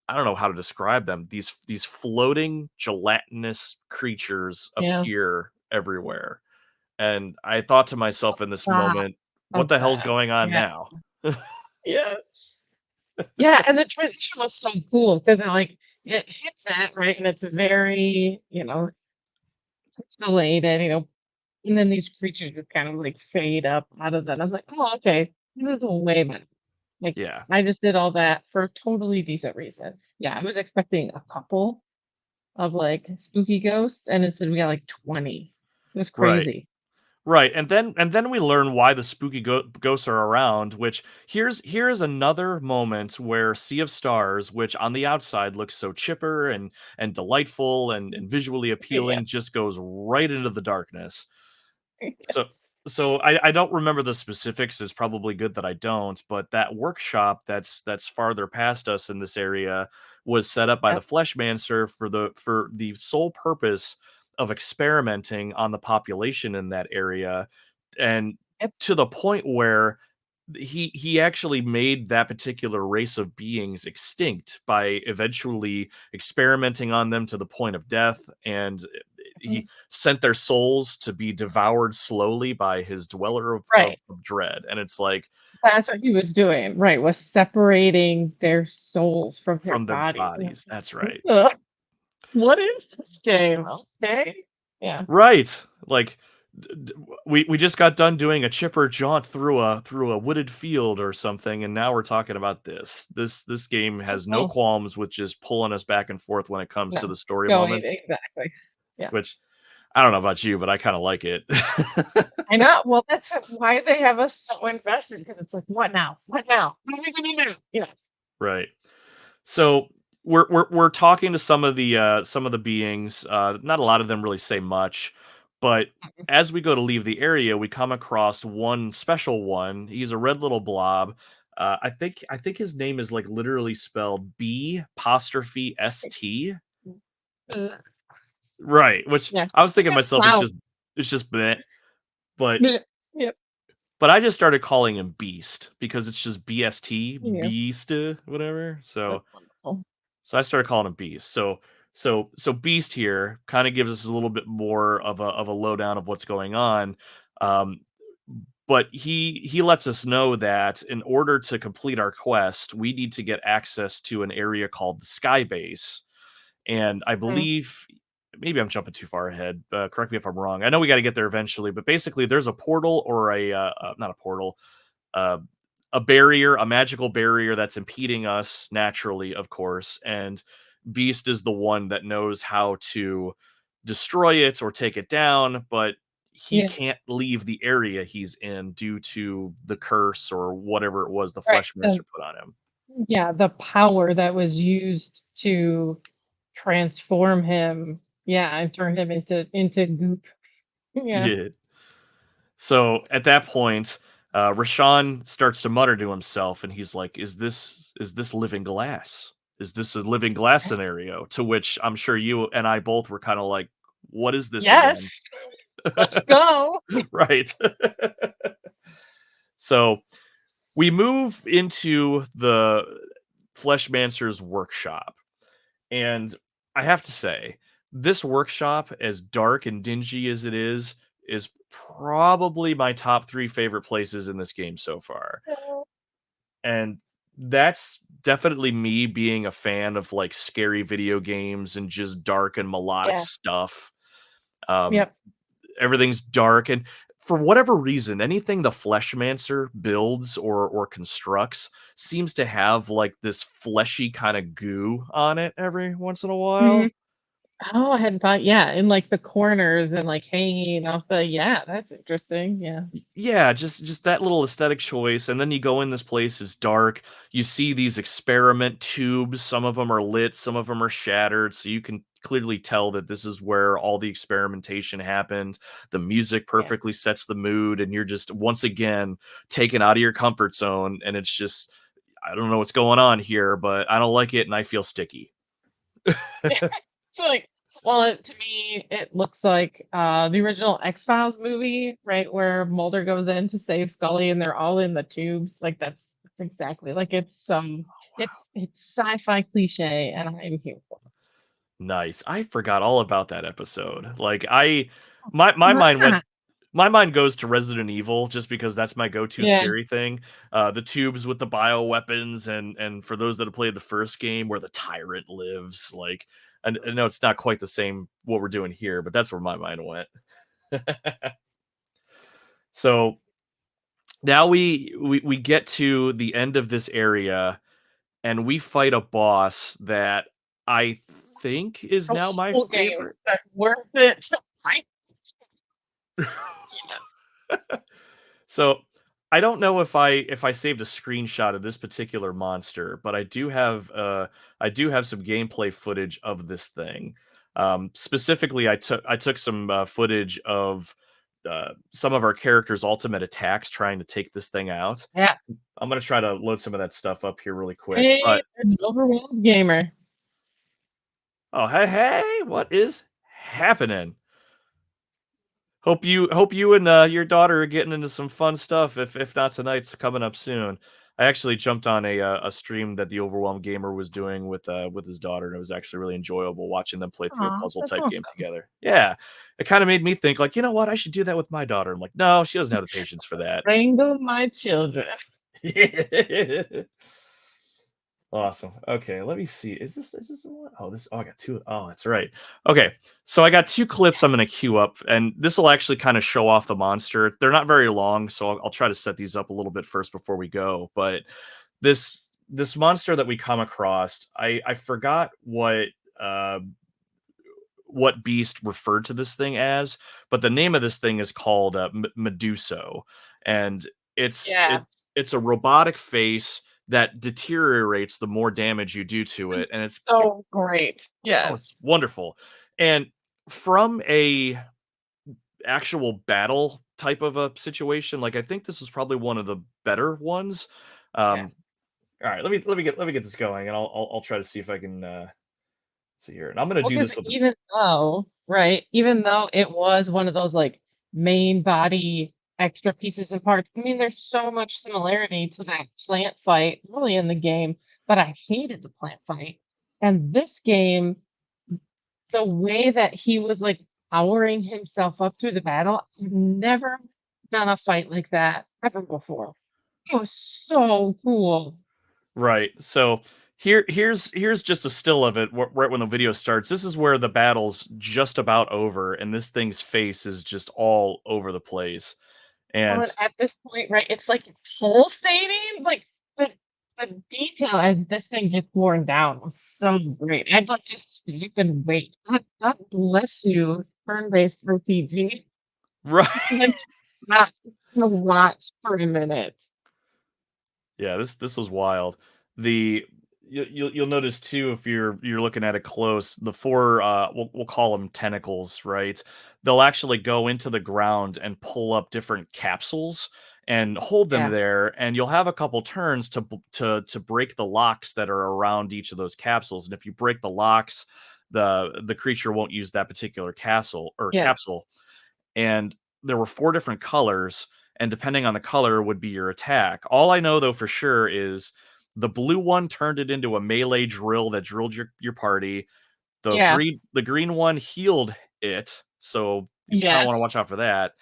I don't know how to describe them, these floating gelatinous creatures Yeah. appear everywhere. And I thought to myself in this Stop moment, what of the hell's that. going on Yeah. now? Yes. Yeah, and the transition was so cool because it, like, it hits it, right? And it's very, pixelated, and then these creatures just kind of like fade up out of that. I'm like, oh, okay, this is way better. Like, Yeah. I just did all that for a totally decent reason. Yeah, I was expecting a couple of like spooky ghosts, and instead we got like 20. It was Right. crazy. Right, and then we learn why the spooky ghosts are around. Which here's another moment where Sea of Stars, which on the outside looks so chipper and delightful and visually Yeah. appealing, just goes right into the darkness. So so I don't remember the specifics. It's probably good that I don't, but that workshop that's farther past us in this area was set up by the Yep. Fleshmancer for the sole purpose of experimenting on the population in that area, and Yep. to the point where he actually made that particular race of beings extinct by eventually experimenting on them to the point of death, and he Mhm. sent their souls to be devoured slowly by his dweller Right. of dread. And it's like, That's what he was doing, right, was separating their souls from their from their bodies. And bodies. That's right. ugh, what is this game? Okay. Yeah. Right. Like, we just got done doing a chipper jaunt through a wooded field or something, and now we're talking about this game has no Oh, qualms with just pulling us back and forth when it comes to no. the story Going moments, exactly. Yeah. which I don't know about you, but I kind of like it. I know. Well, that's why they have us so invested because it's like, what now? What now? What are we gonna do? Right. So we're talking to some of the beings. Not a lot of them really say much, but as we go to leave the area, we come across one special one. He's a red little blob. I think his name is like literally spelled B apostrophe ST. Uh, Right. Which yeah. I was thinking to myself, Wow. it's just bleh, but Bleh. Yep. but I just started calling him Beast because it's just BST, Yeah. Beast, whatever. That's So wonderful. So I started calling him Beast. So Beast here kind of gives us a little bit more of a lowdown of what's going on. Um, but he lets us know that in order to complete our quest, we need to get access to an area called the Sky Base. And I Mm. believe maybe I'm jumping too far ahead. Correct me if I'm wrong. I know we got to get there eventually, but basically there's a portal or not a portal, uh, a barrier, a magical barrier that's impeding us naturally, of course. And Beast is the one that knows how to destroy it or take it down, but he Yeah. can't leave the area he's in due to the curse or whatever it was the Right. Fleshminster put on him. Yeah, the power that was used to transform him, yeah, and turn him into goop. Yeah. Yeah. So at that point, Rashawn starts to mutter to himself, and he's like, "Is this living glass? Is this a living glass scenario?" To which I'm sure you and I both were kind of like, "What is this again?" Yes, let's go. Right. So we move into the Fleshmancer's workshop, and I have to say, this workshop, as dark and dingy as it is probably my top 3 favorite places in this game so far. And that's definitely me being a fan of, like, scary video games and just dark and melodic Yeah. stuff. Um, Yep. Everything's dark, and for whatever reason, anything the Fleshmancer builds or constructs seems to have, like, this fleshy kinda goo on it every once in a Mhm. while. Oh, I hadn't thought, yeah, in like the corners and like hanging off yeah, that's interesting. Yeah. Yeah, just that little aesthetic choice, and then you go in, this place is dark. You see these experiment tubes. Some of them are lit, some of them are shattered, so you can clearly tell that this is where all the experimentation happened. The music Yeah. perfectly sets the mood, and you're just once again taken out of your comfort zone. And it's just, I don't know what's going on here, but I don't like it, and I feel sticky. So like, well, to me, it looks like the original X-Files movie, right, where Mulder goes in to save Scully and they're all in the tubes. Like that's exactly like it's sci-fi cliche and I'm here for it. Nice. I forgot all about that episode. Like my mind went Ah, my mind goes to Resident Evil just because that's my go-to yeah. scary thing. The tubes with the bioweapons, and for those that have played the first game where the tyrant lives, like I know it's not quite the same what we're doing here, but that's where my mind went. So now we get to the end of this area, and we fight a boss that I think is The now my whole game, favorite. but worth it. I yeah. So I don't know if I saved a screenshot of this particular monster, but I do have some gameplay footage of this thing. Specifically, I took some footage of some of our characters' ultimate attacks trying to take this thing out. Yeah. I'm gonna try to load some of that stuff up here really quick. Hey, But there's an overwhelmed gamer. oh hey, what is happening? Hope you and your daughter are getting into some fun stuff. If not tonight's coming up soon. I actually jumped on a stream that the Overwhelmed Gamer was doing with his daughter, and it was actually really enjoyable watching them play through a Aw, puzzle that's type game awesome. together. Yeah, it kind of made me think like, you know what, I should do that with my daughter. I'm like, no, she doesn't have the patience for that. Wrangle my children. Awesome. Okay, let me see. Is this the one? Oh, this. Oh, I got two. Oh, that's right. Okay, so I got two clips I'm going to queue up, and this will actually kind of show off the monster. They're not very long, so I'll try to set these up a little bit first before we go. But this monster that we come across, I forgot uh, what beast referred to this thing as, but the name of this thing is called Meduso, and it's Yeah. it's it's a robotic face that deteriorates the more damage you do to it, It's and it's so great. oh, Yes. it's wonderful. And from a actual battle type of a situation, like I think this was probably one of the better ones. Yeah. Um, all right, let me get this going, and I'll try to see if I can see here, and I'm gonna Well, do because this with the even though, right, even though it was one of those like main body extra pieces and parts, I mean, there's so much similarity to that plant fight early in the game, but I hated the plant fight. And this game, the way that he was like powering himself up through the battle, I've never done a fight like that ever before. It was so cool. right. So here's just a still of it right when the video starts. This is where the battle's just about over, and this thing's face is just all over the place. Well, And and at this point, right, it's like pulsating, like the detail as this thing gets worn down was so great. I'd like just stop and wait. God bless you, turn-based RPG. right. Like stop and watch for a minute. Yeah, this was wild. The you'll notice too if you're looking at it close, the four we'll call them tentacles, right? They'll actually go into the ground and pull up different capsules and hold them Yeah, there, and you'll have a couple turns to break the locks that are around each of those capsules. And if you break the locks, the creature won't use that particular castle or yeah, capsule. And there were four different colors, and depending on the color would be your attack. All I know though for sure is the blue one turned it into a melee drill that drilled your party. yeah, The green one healed it, so you kind of yeah. want to watch out for that.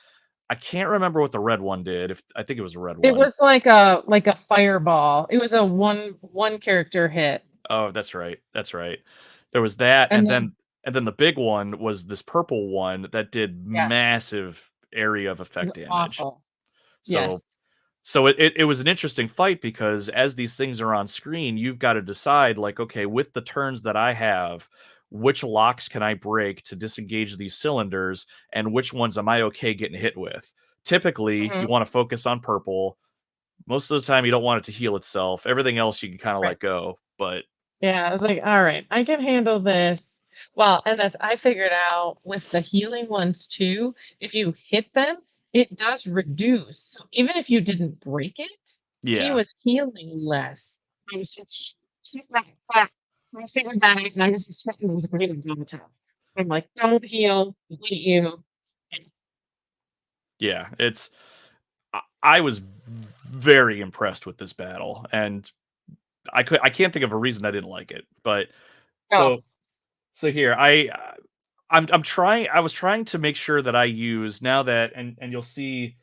I can't remember what the red one did. If I think it was the red It one. was like a fireball. It was a one character hit. Oh, that's right. That's right. There was that, And then and then the big one was this purple one that did yes, massive area of it effect was damage. awful. Yes. So it was an interesting fight because as these things are on screen, you've got to decide like, okay, with the turns that I have, which locks can I break to disengage these cylinders, and which ones am I okay getting hit with? Typically, you Mhm. want to focus on purple. Most of the time, you don't want it to heal itself. Everything else you can kind of Right. let go. But Yeah, I was like, all right, I can handle this. Well, and that's I figured out with the healing ones too, if you hit them, it does reduce. So even if you didn't break it, he yeah, was healing less. I was just shit like that. I figured that out and I was just sweating those great all the time. I'm like, don't heal, I hate you. And yeah, I was very impressed with this battle, and I can't think of a reason I didn't like it. But no, so So here, I'm trying. I was trying to make sure that I use now that, and you'll see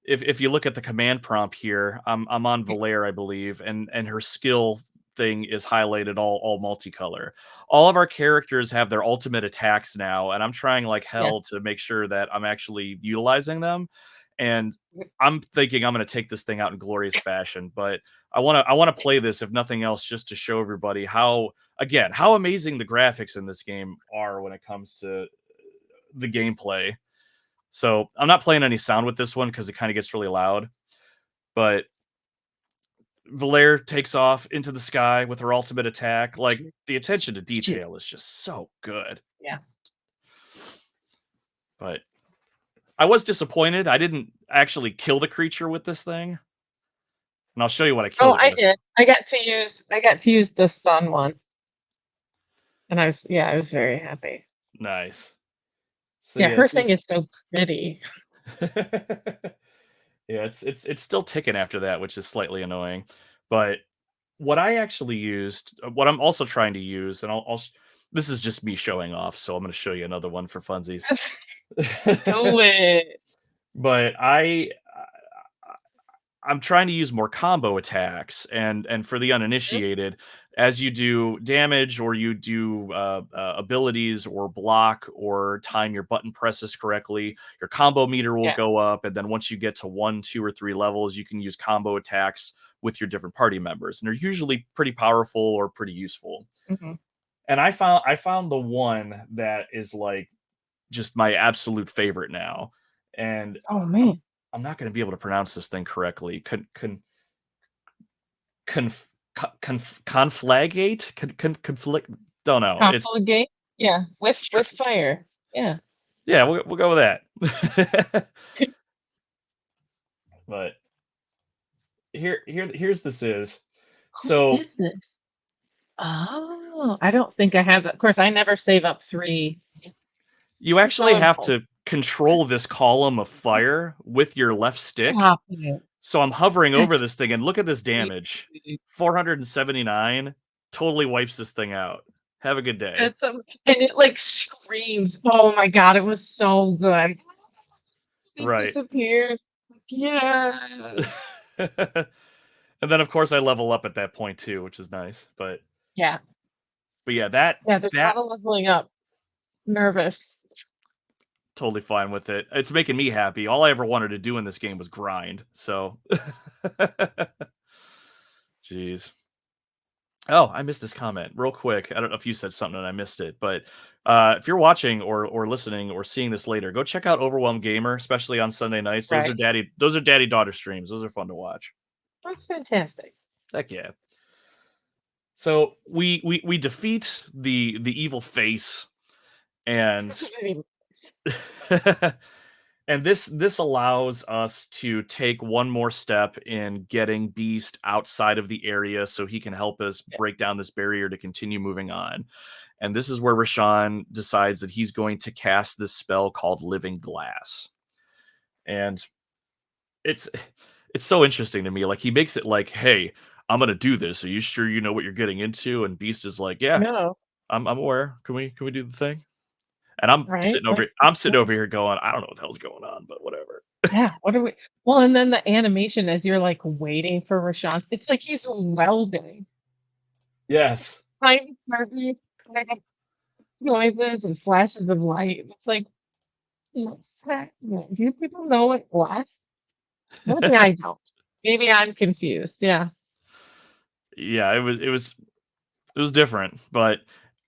if you look at the command prompt here. I'm on Valere, I believe, and her skill thing is highlighted all multicolor. All of our characters have their ultimate attacks now, and I'm trying like Yeah. hell to make sure that I'm actually utilizing them. And I'm thinking I'm going to take this thing out in glorious fashion, but I want to play this if nothing else just to show everybody how again how amazing the graphics in this game are when it comes to the gameplay. So I'm not playing any sound with this one because it kind of gets really loud. But Valair takes off into the sky with her ultimate attack. Like the attention to Shoot. detail is just so good. Yeah. But I was disappointed. I didn't actually kill the creature with this thing, and I'll show you what I Oh, killed it I with. did. I got to use the sun one, and I was very happy. Nice. So Yeah, yeah, her thing she's is so pretty. yeah, it's still ticking after that, which is slightly annoying. But what I actually used, what I'm also trying to use, and this is just me showing off, so I'm going to show you another one for funsies. Do it. But I'm trying to use more combo attacks, and for the Mhm. uninitiated, as you do damage or you do abilities or block or time your button presses correctly, your combo meter will Yeah. go up, and then once you get to 1, 2, or 3 levels, you can use combo attacks with your different party members, and they're usually pretty powerful or pretty useful. Mhm. And I found the one that is like just my absolute favorite now, and Oh, I'm man. I'm not going to be able to pronounce this thing correctly. Conflagate? Conflict? Don't know. It's Profligate? Yeah, sure. with fire. Yeah. Yeah, we'll go with that. But here's this is. What So is this? Oh, I don't think I have that. Of course, I never save up 3. you You're so actually have important. to control this column of fire with your left stick. Stop it. So I'm hovering over That's this thing and look at this damage. crazy. 479 totally wipes this thing out. Have a good day. It's, and it, like, screams. Oh my god, it was so good. It Right. disappears. Yeah. And then of course I level up at that point too, which is nice. Yeah. But yeah, that Yeah, there's a that lot of leveling up. Nervous. totally fine with it. It's making me happy. All I ever wanted to do in this game was grind. So jeez. Oh, I missed this comment real quick. I don't know if you said something and I missed it, but if you're watching or listening or seeing this later, go check out Overwhelmed Gamer, especially on Sunday nights. Those are Right. daddy daughter streams. Those are fun to watch. That's fantastic. Heck yeah. So we defeat the evil face, and and this allows us to take one more step in getting Beast outside of the area so he can help us Yeah. break down this barrier to continue moving on. And this is where Rashawn decides that he's going to cast this spell called Living Glass. And it's it's so interesting to me. Like he makes it like, "Hey, I'm gonna do this. Are you sure you know what you're getting into?" And Beast is like, "Yeah, No, I'm aware. Can we do the thing?" And I'm right? sitting over Like, I'm sitting over here going, "I don't know what the hell's going on, but whatever." yeah, what are we well, and then the animation as you're, like, waiting for Rashawn, it's like he's welding. Yes. Tiny sparkly, like, noises and flashes of light. It's like, what's happening? Do you people know what glass? Maybe I don't. Maybe I'm confused, yeah. Yeah, it was different, but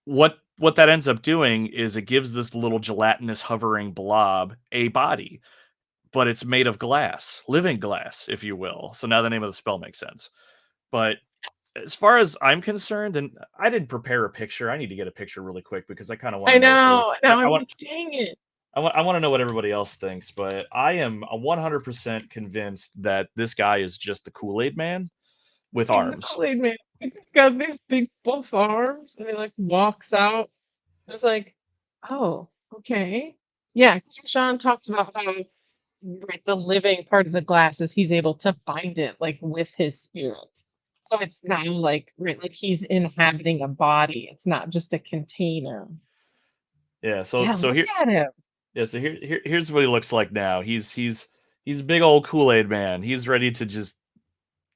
what that ends up doing is it gives this little gelatinous hovering blob a body, but it's made of glass, living glass, if you will. So now the name of the spell makes sense. But as far as I'm concerned, and I didn't prepare a picture. I need to get a picture really quick because I kind of want I to know what know, I, now I I'm want like, "Dang it." I want to know what everybody else thinks, but I am a 100% convinced that this guy is just the Kool-Aid man with He's the arms. Kool-Aid man. He's got these big buff arms, and he, like, walks out. It's like, "Oh, okay." Yeah, 'cause Rashawn talks about how, right, the living part of the glass is he's able to bind it, like, with his spirit. So it's now, like, right, like he's inhabiting a body, it's not just a container. Yeah, so Yeah, so look here at him. yeah, so here's what he looks like now. He's a big old Kool-Aid man. He's ready to just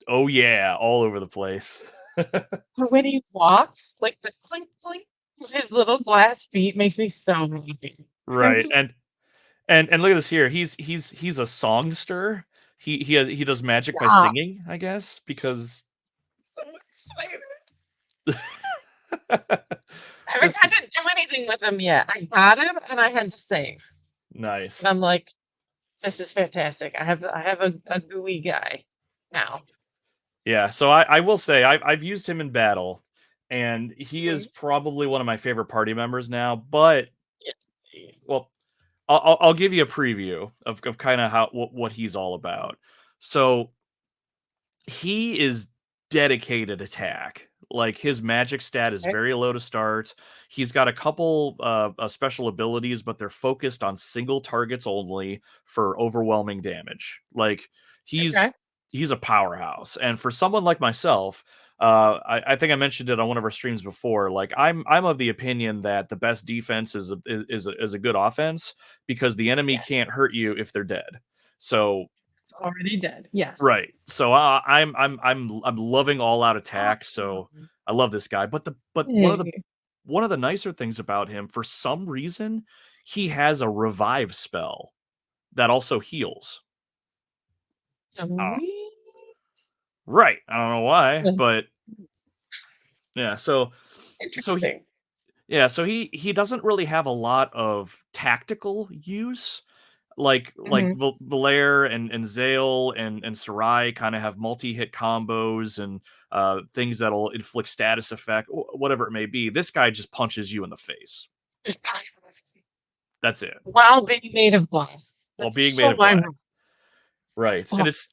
oh yeah, all over the place. But when he walks, like the clink clink of his little glass feet makes me so happy. I'm Right, just and look at this here. He's a songster. He does magic by stop. singing, I guess, because So excited. I haven't this had to do anything with him yet. I got him and I had to save. And nice. I'm like, this is fantastic. I have a gooey guy now. Yeah, so I will say I've used him in battle, and he is Mhm. probably one of my favorite party members now. But Yeah. well, I'll give you a preview of kind of how what he's all about. So he is dedicated attack. Like his magic stat is Okay. very low to start. He's got a couple special abilities, but they're focused on single targets only for overwhelming damage. Like Okay. he's a powerhouse, and for someone like myself, I think I mentioned it on one of our streams before. Like I'm of the opinion that the best defense is a good offense because the enemy Yes. can't hurt you if they're dead. So It's already dead. Yes. right. So I'm loving all out attack. So Awesome. I love this guy. But Yay. one of the nicer things about him, for some reason, he has a revive spell that also heals. Uh, Sweet. right. I don't know why, but yeah. So he Interesting. yeah. So he doesn't really have a lot of tactical use. Like Mhm. Valair and Zale and Sarai kind of have multi-hit combos and things that'll inflict status effect, whatever it may be. This guy just punches you in the face. That's it. While being made of glass. While That's being made so of glass. ironic. Right. Awesome.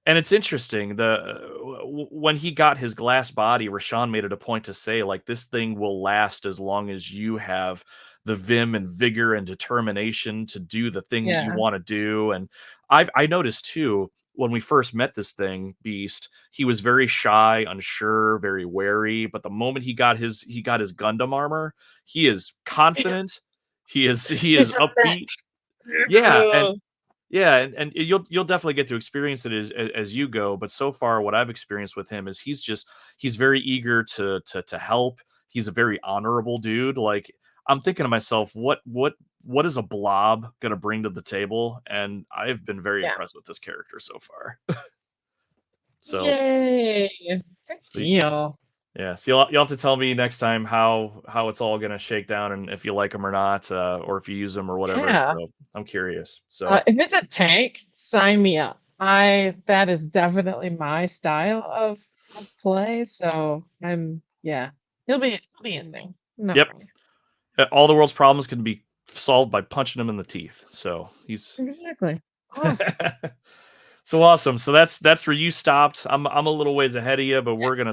And it's interesting. When he got his glass body, Rashawn made it a point to say, like, this thing will last as long as you have the vim and vigor and determination to do the thing that you Yeah. want to do. And I noticed too when we first met this thing, Beast, he was very shy, unsure, very wary. But the moment he got his Gundam armor, he is Yeah. confident. He is He's a upbeat. Yeah, and mech. yeah, and you'll definitely get to experience it as you go, but so far what I've experienced with him is he's very eager to help. He's a very honorable dude. Like I'm thinking to myself, what is a blob gonna bring to the table? And I've been very Yeah. impressed with this character so far. So, Yay. Good so y- deal. yeah, so you'll have to tell me next time how it's all gonna shake down and if you like him or not, or if you use him or whatever. Yeah. So I'm curious. So If it's a tank, sign me up. I that is definitely my style of play. So yeah. He'll be in there. No yep. problem. All the world's problems can be solved by punching him in the teeth. So he's Exactly. Awesome. so awesome. So that's where you stopped. I'm a little ways ahead of you, but we're gonna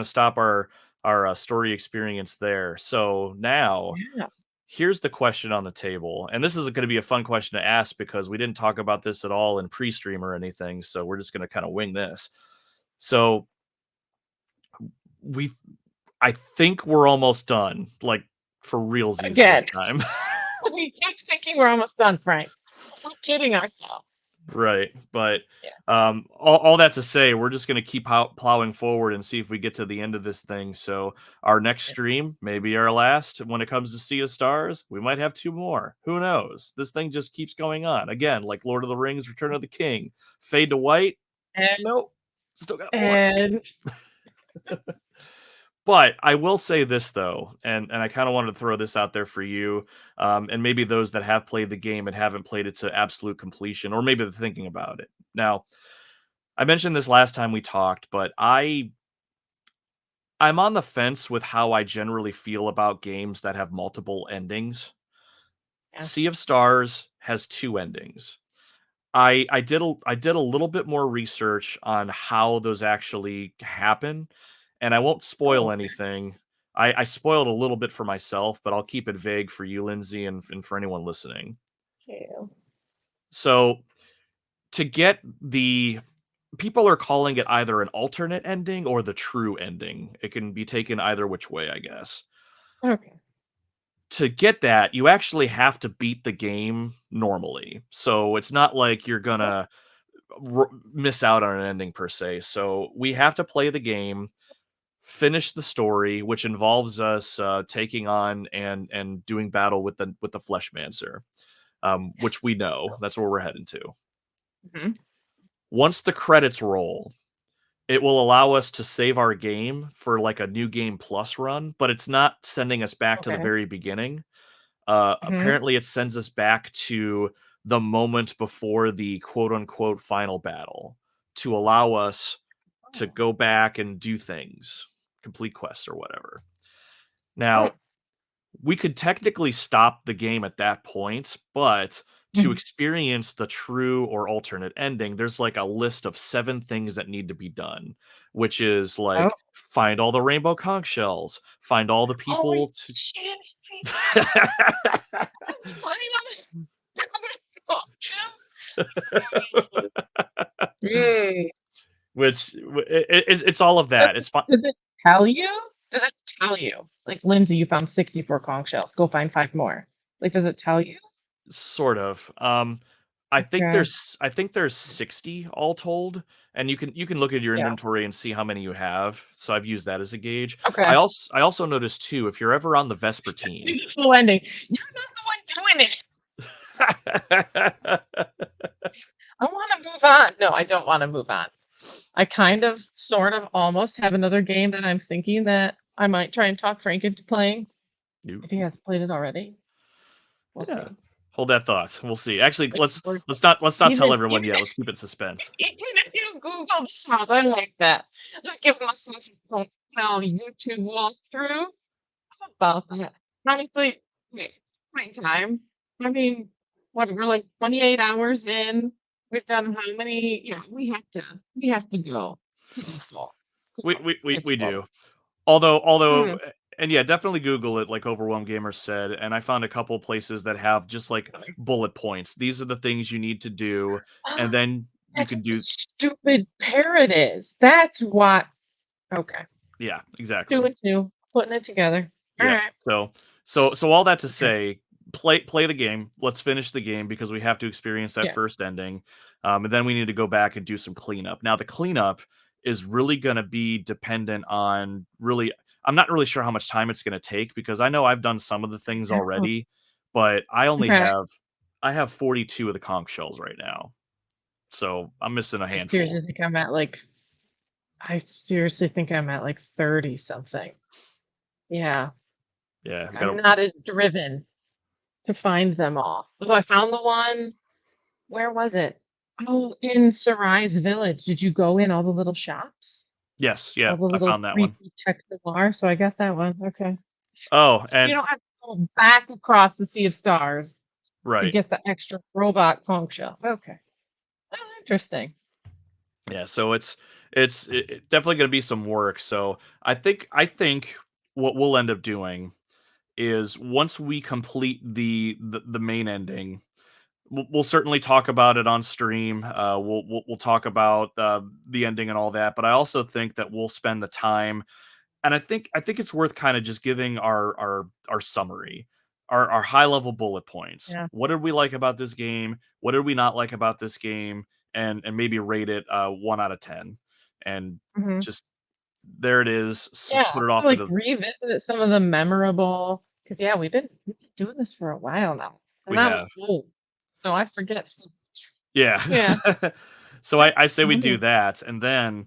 stop our story experience there. So now Yeah. here's the question on the table, and this is going to be a fun question to ask because we didn't talk about this at all in pre-stream or anything. So we're just going to kind of wing this. So we, I think we're almost done, like for realsies this Again. time. We keep thinking we're almost done, Frank. We're kidding ourselves. Right, but, Yeah. all that to say, we're just gonna keep plowing forward and see if we get to the end of this thing, so our next Yeah. stream may be our last when it comes to Sea of Stars, we might have 2 more, who knows? This thing just keeps going on, again, like Lord of the Rings: Return of the King, fade to white? And Nope, still got more. and But I will say this though, and I kind of wanted to throw this out there for you, and maybe those that have played the game and haven't played it to absolute completion, or maybe they're thinking about it. Now, I mentioned this last time we talked, but I'm on the fence with how I generally feel about games that have multiple endings. yeah. Sea of Stars has 2 endings. I did a little bit more research on how those actually happen, and I won't spoil Oh, anything. I spoiled a little bit for myself, but I'll keep it vague for you, Lindsay, and for anyone listening. okay. So to get the people are calling it either an alternate ending or the true ending. It can be taken either which way, I guess. Okay. To get that, you actually have to beat the game normally. So it's not like you're gonna miss out on an ending per se. So we have to play the game finish the story, which involves us taking on and doing battle with the Fleshmancer, which we Yes. know that's where we're heading to. Mhm. Once the credits roll, it will allow us to save our game for like a new game plus run, but it's not sending us back to the Okay. very beginning. Mhm. Apparently, it sends us back to the moment before the quote unquote final battle to allow us to Oh. go back and do things, complete quests or whatever. Hmm. Now, we could technically stop the game at that point, but to Mhm. experience the true or alternate ending, there's like a list of 7 things that need to be done, which is Oh. like find all the rainbow conch shells, find all the Oh, people to shit. Funny on this. Oh, mm. which it's all of Does that. It's fun, it tell you? Does it tell you? Like, "Lindsay, you found 64 conch shells. Go find 5 more." Like, does it tell you? sort of. Okay. I think there's 60 all told, and you can look at your Yeah. inventory and see how many you have. So I've used that as a gauge. Okay. I also noticed too, if you're ever on the Vespertine. Beautiful ending. You're not the one doing it. I wanna move on. No, I don't wanna move on. I kind of, sort of, almost have another game that I'm thinking that I might try and talk Frank into playing You if he hasn't played it already. We'll yeah. see. Hold that thought. We'll see. Actually, Like, we're let's not tell even everyone even yet. Let's keep it suspense. even if you Google something like that, just give myself a quick, YouTube walkthrough. How about that? Honestly, okay, point in time. I mean, what, we're like 28 hours in. We've done how many? Yeah, we have to go. It's full. Yeah, it's We full. do. Although Mhm. and yeah, definitely Google it like Overwhelmed Gamer said, and I found a couple places that have just like bullet points. These are the things you need to do, and then you That's can what the do stupid parrot is. That's what. Okay. yeah, Two exactly. and two, putting it together. All Yep. right. So all that to Okay. say, play the game. Let's finish the game because we have to experience that Yeah. first ending, and then we need to go back and do some cleanup. Now the cleanup is really going to be dependent on really. I'm not really sure how much time it's going to take because I know I've done some of the things Oh, already, but okay. I have 42 of the conch shells right now, so I'm missing a I seriously handful. think I'm at like I seriously think I'm at like 30 something. Yeah. Yeah, we got I'm to. not as driven to find them all. Although I found the one, where was it? Oh, in Sarai's village. Did you go in all the little shops? Yes, All yeah, the I little found that one. creepy Czech Noir? So I got that one. Okay. Oh, So you and don't have to go back across the Sea of Stars to right. get the extra robot conch shell. Okay. Oh, interesting. Yeah, so it definitely going to be some work. So I think what we'll end up doing is once we complete the main ending, we'll certainly talk about it on stream. We'll talk about the ending and all that. But I also think that we'll spend the time, and I think it's worth kind of just giving our summary, our high level bullet points. Yeah. What did we like about this game? What did we not like about this game? And maybe rate it 1 out of 10, and Mhm. just there it is. Yeah, Put it to, off like, into revisit some of the memorable, because yeah, we've been doing this for a while now, and we I'm have. old, so I forget stuff. Yeah. Yeah, So I that's say we do funny. that, and then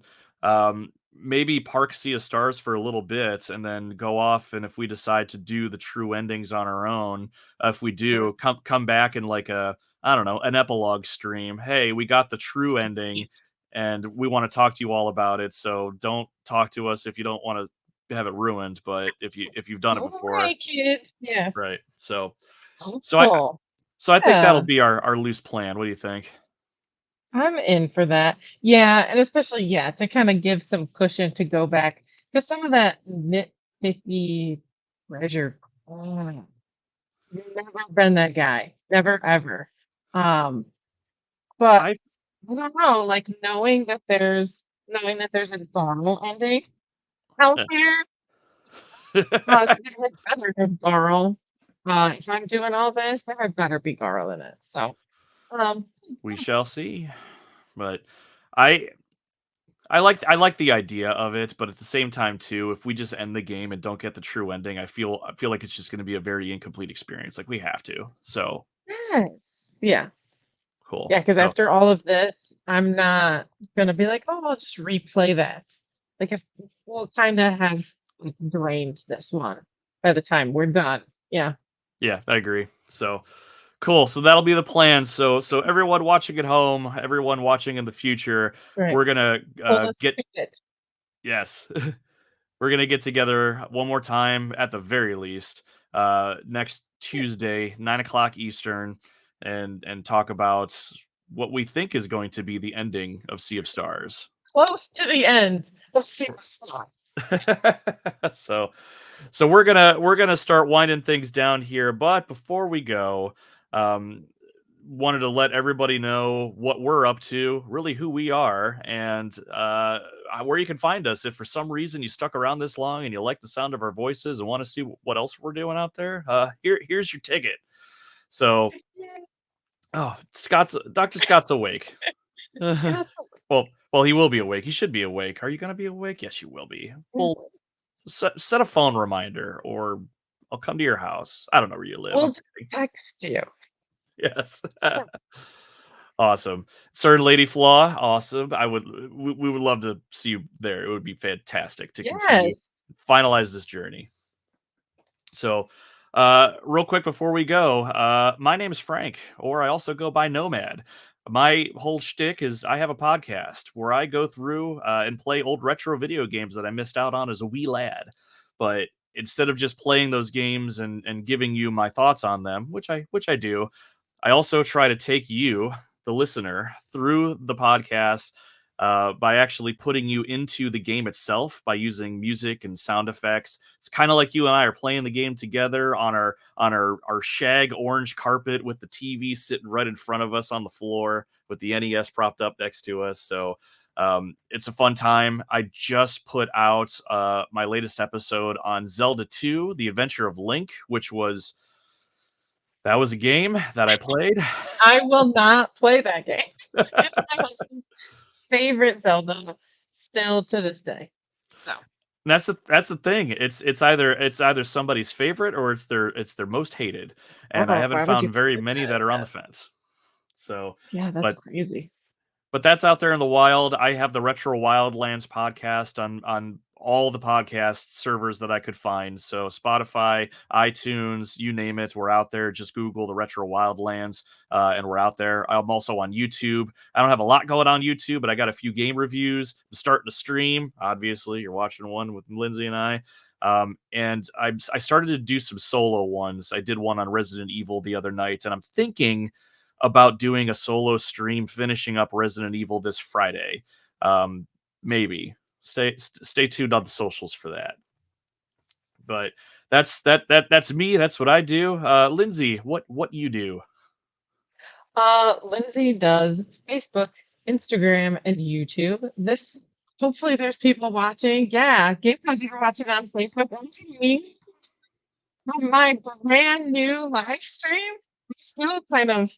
maybe park Sea of Stars for a little bit, and then go off. And if we decide to do the true endings on our own, if we Mhm. do, come back in like a I don't know an epilogue stream. Hey, we got the true ending, Sweet. and we want to talk to you all about it. So don't talk to us if you don't want to have it ruined. But if you've done it before, Alright, kids. Yeah. right? So I Hopeful. so I think that'll Yeah, be our loose plan. What do you think? I'm in for that. Yeah, and especially, yeah, to kinda give some cushion to go back, because some of that nitpicky treasure, oh, never been that guy, never ever. Um, but I I don't know, like, knowing that there's a Garl ending out there, it had better have Garl. If I'm doing all this, there had better be Garl in it. So, um, we shall see. But I I like the idea of it, but at the same time too, if we just end the game and don't get the true ending, I feel like it's just going to be a very incomplete experience. Like we have to. So Yes. Yeah. cool. Yeah, because So after all of this, I'm not gonna be like, "Oh, I'll just replay that." Like, if we'll kinda have, like, drained this one by the time we're done. Yeah, yeah, I agree. So cool. So that'll be the plan. So everyone watching at home, everyone watching in the future, right. we're gonna Hold us get to it. yes. We're gonna get together one more time at the very least next Tuesday, 9 o'clock Eastern, and talk about what we think is going to be the ending of Sea of Stars. Close to the end. Let's see what's not. so so we're gonna start winding things down here, but before we go, um, wanted to let everybody know what we're up to, really who we are, and where you can find us. If for some reason you stuck around this long and you like the sound of our voices and want to see what else we're doing out there, here's your ticket. So, oh, Dr. Scott's awake. Yeah, Well, he will be awake. He should be awake. Are you gonna be awake? Yes, you will be. Well, set a phone reminder, or I'll come to your house. I don't know where you live. we'll I'm just kidding. text you. Yes. Awesome. Sir and Lady Flaw, awesome. We would love to see you there. It would be fantastic to continue Yes. finalize this journey. So, real quick before we go, my name is Frank, or I also go by Nomad. My whole shtick is I have a podcast where I go through and play old retro video games that I missed out on as a wee lad. But instead of just playing those games and giving you my thoughts on them, which I do, I also try to take you, the listener, through the podcast by actually putting you into the game itself by using music and sound effects. It's kind of like you and I are playing the game together on our shag orange carpet with the TV sitting right in front of us on the floor with the NES propped up next to us. So it's a fun time. I just put out my latest episode on Zelda 2: The Adventure of Link, which was that was a game that I played. I will not play that game. It's my husband's favorite Zelda still to this day. So, That's the thing. It's either somebody's favorite or it's their most hated, and I oh, haven't why would you found very put many that? that are on Yeah. the fence. So, Yeah, that's but crazy. that's out there in the wild. I have the Retro Wildlands podcast on all the podcast servers that I could find. So Spotify, iTunes, you name it, we're out there. Just Google the Retro Wildlands, and we're out there. I'm also on YouTube. I don't have a lot going on YouTube, but I got a few game reviews. I'm starting to stream. Obviously, you're watching one with Lindsay and I. And I started to do some solo ones. I did one on Resident Evil the other night, and I'm thinking about doing a solo stream finishing up Resident Evil this Friday. Maybe stay tuned on the socials for that. But that's me. That's what I do. Lindsay, what you do? Lindsay does Facebook, Instagram, and YouTube. This hopefully there's people watching. Yeah, Game Cause you're watching on Facebook. What do you mean? On my brand new live stream, I'm still kind of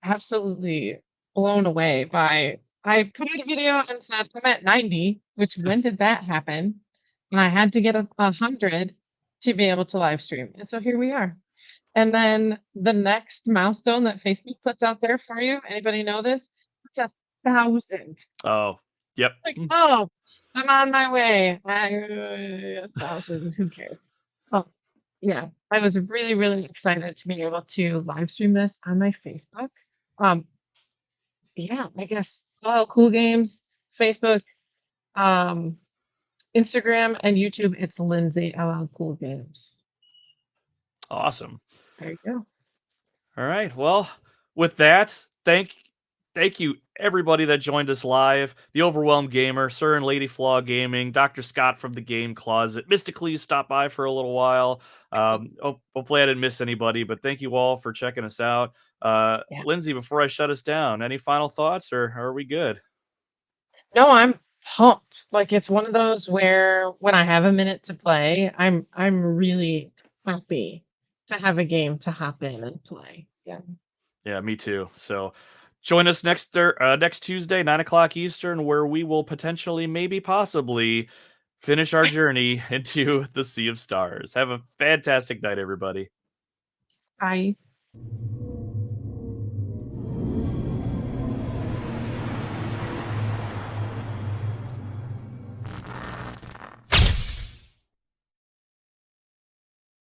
absolutely blown away by I put out a video and said I'm at 90, which when did that happen? And I had to get a 100 to be able to live stream. And so here we are. And then the next milestone that Facebook puts out there for you, anybody know this? It's 1,000. Oh, yep. Like, oh, I'm on my way. 1,000, who cares? Oh, yeah. I was really, really excited to be able to live stream this on my Facebook. Um, yeah, I guess Cool Games, Facebook, um, Instagram, and YouTube. It's Lindsay LL Cool Games. Awesome. There you go. All right. Well, with that, thank you everybody that joined us live. The Overwhelmed Gamer, Sir and Lady Flaw Gaming, Dr. Scott from the Game Closet, Mystically stopped by for a little while. Hopefully I didn't miss anybody, but thank you all for checking us out. Yeah. Lindsay, before I shut us down, any final thoughts, or are we good? No, I'm pumped. Like it's one of those where when I have a minute to play, I'm really happy to have a game to hop in and play. Yeah. Yeah, me too. So Join us next Tuesday, 9 o'clock Eastern, where we will potentially, maybe, possibly finish our journey into the Sea of Stars. Have a fantastic night, everybody. Bye.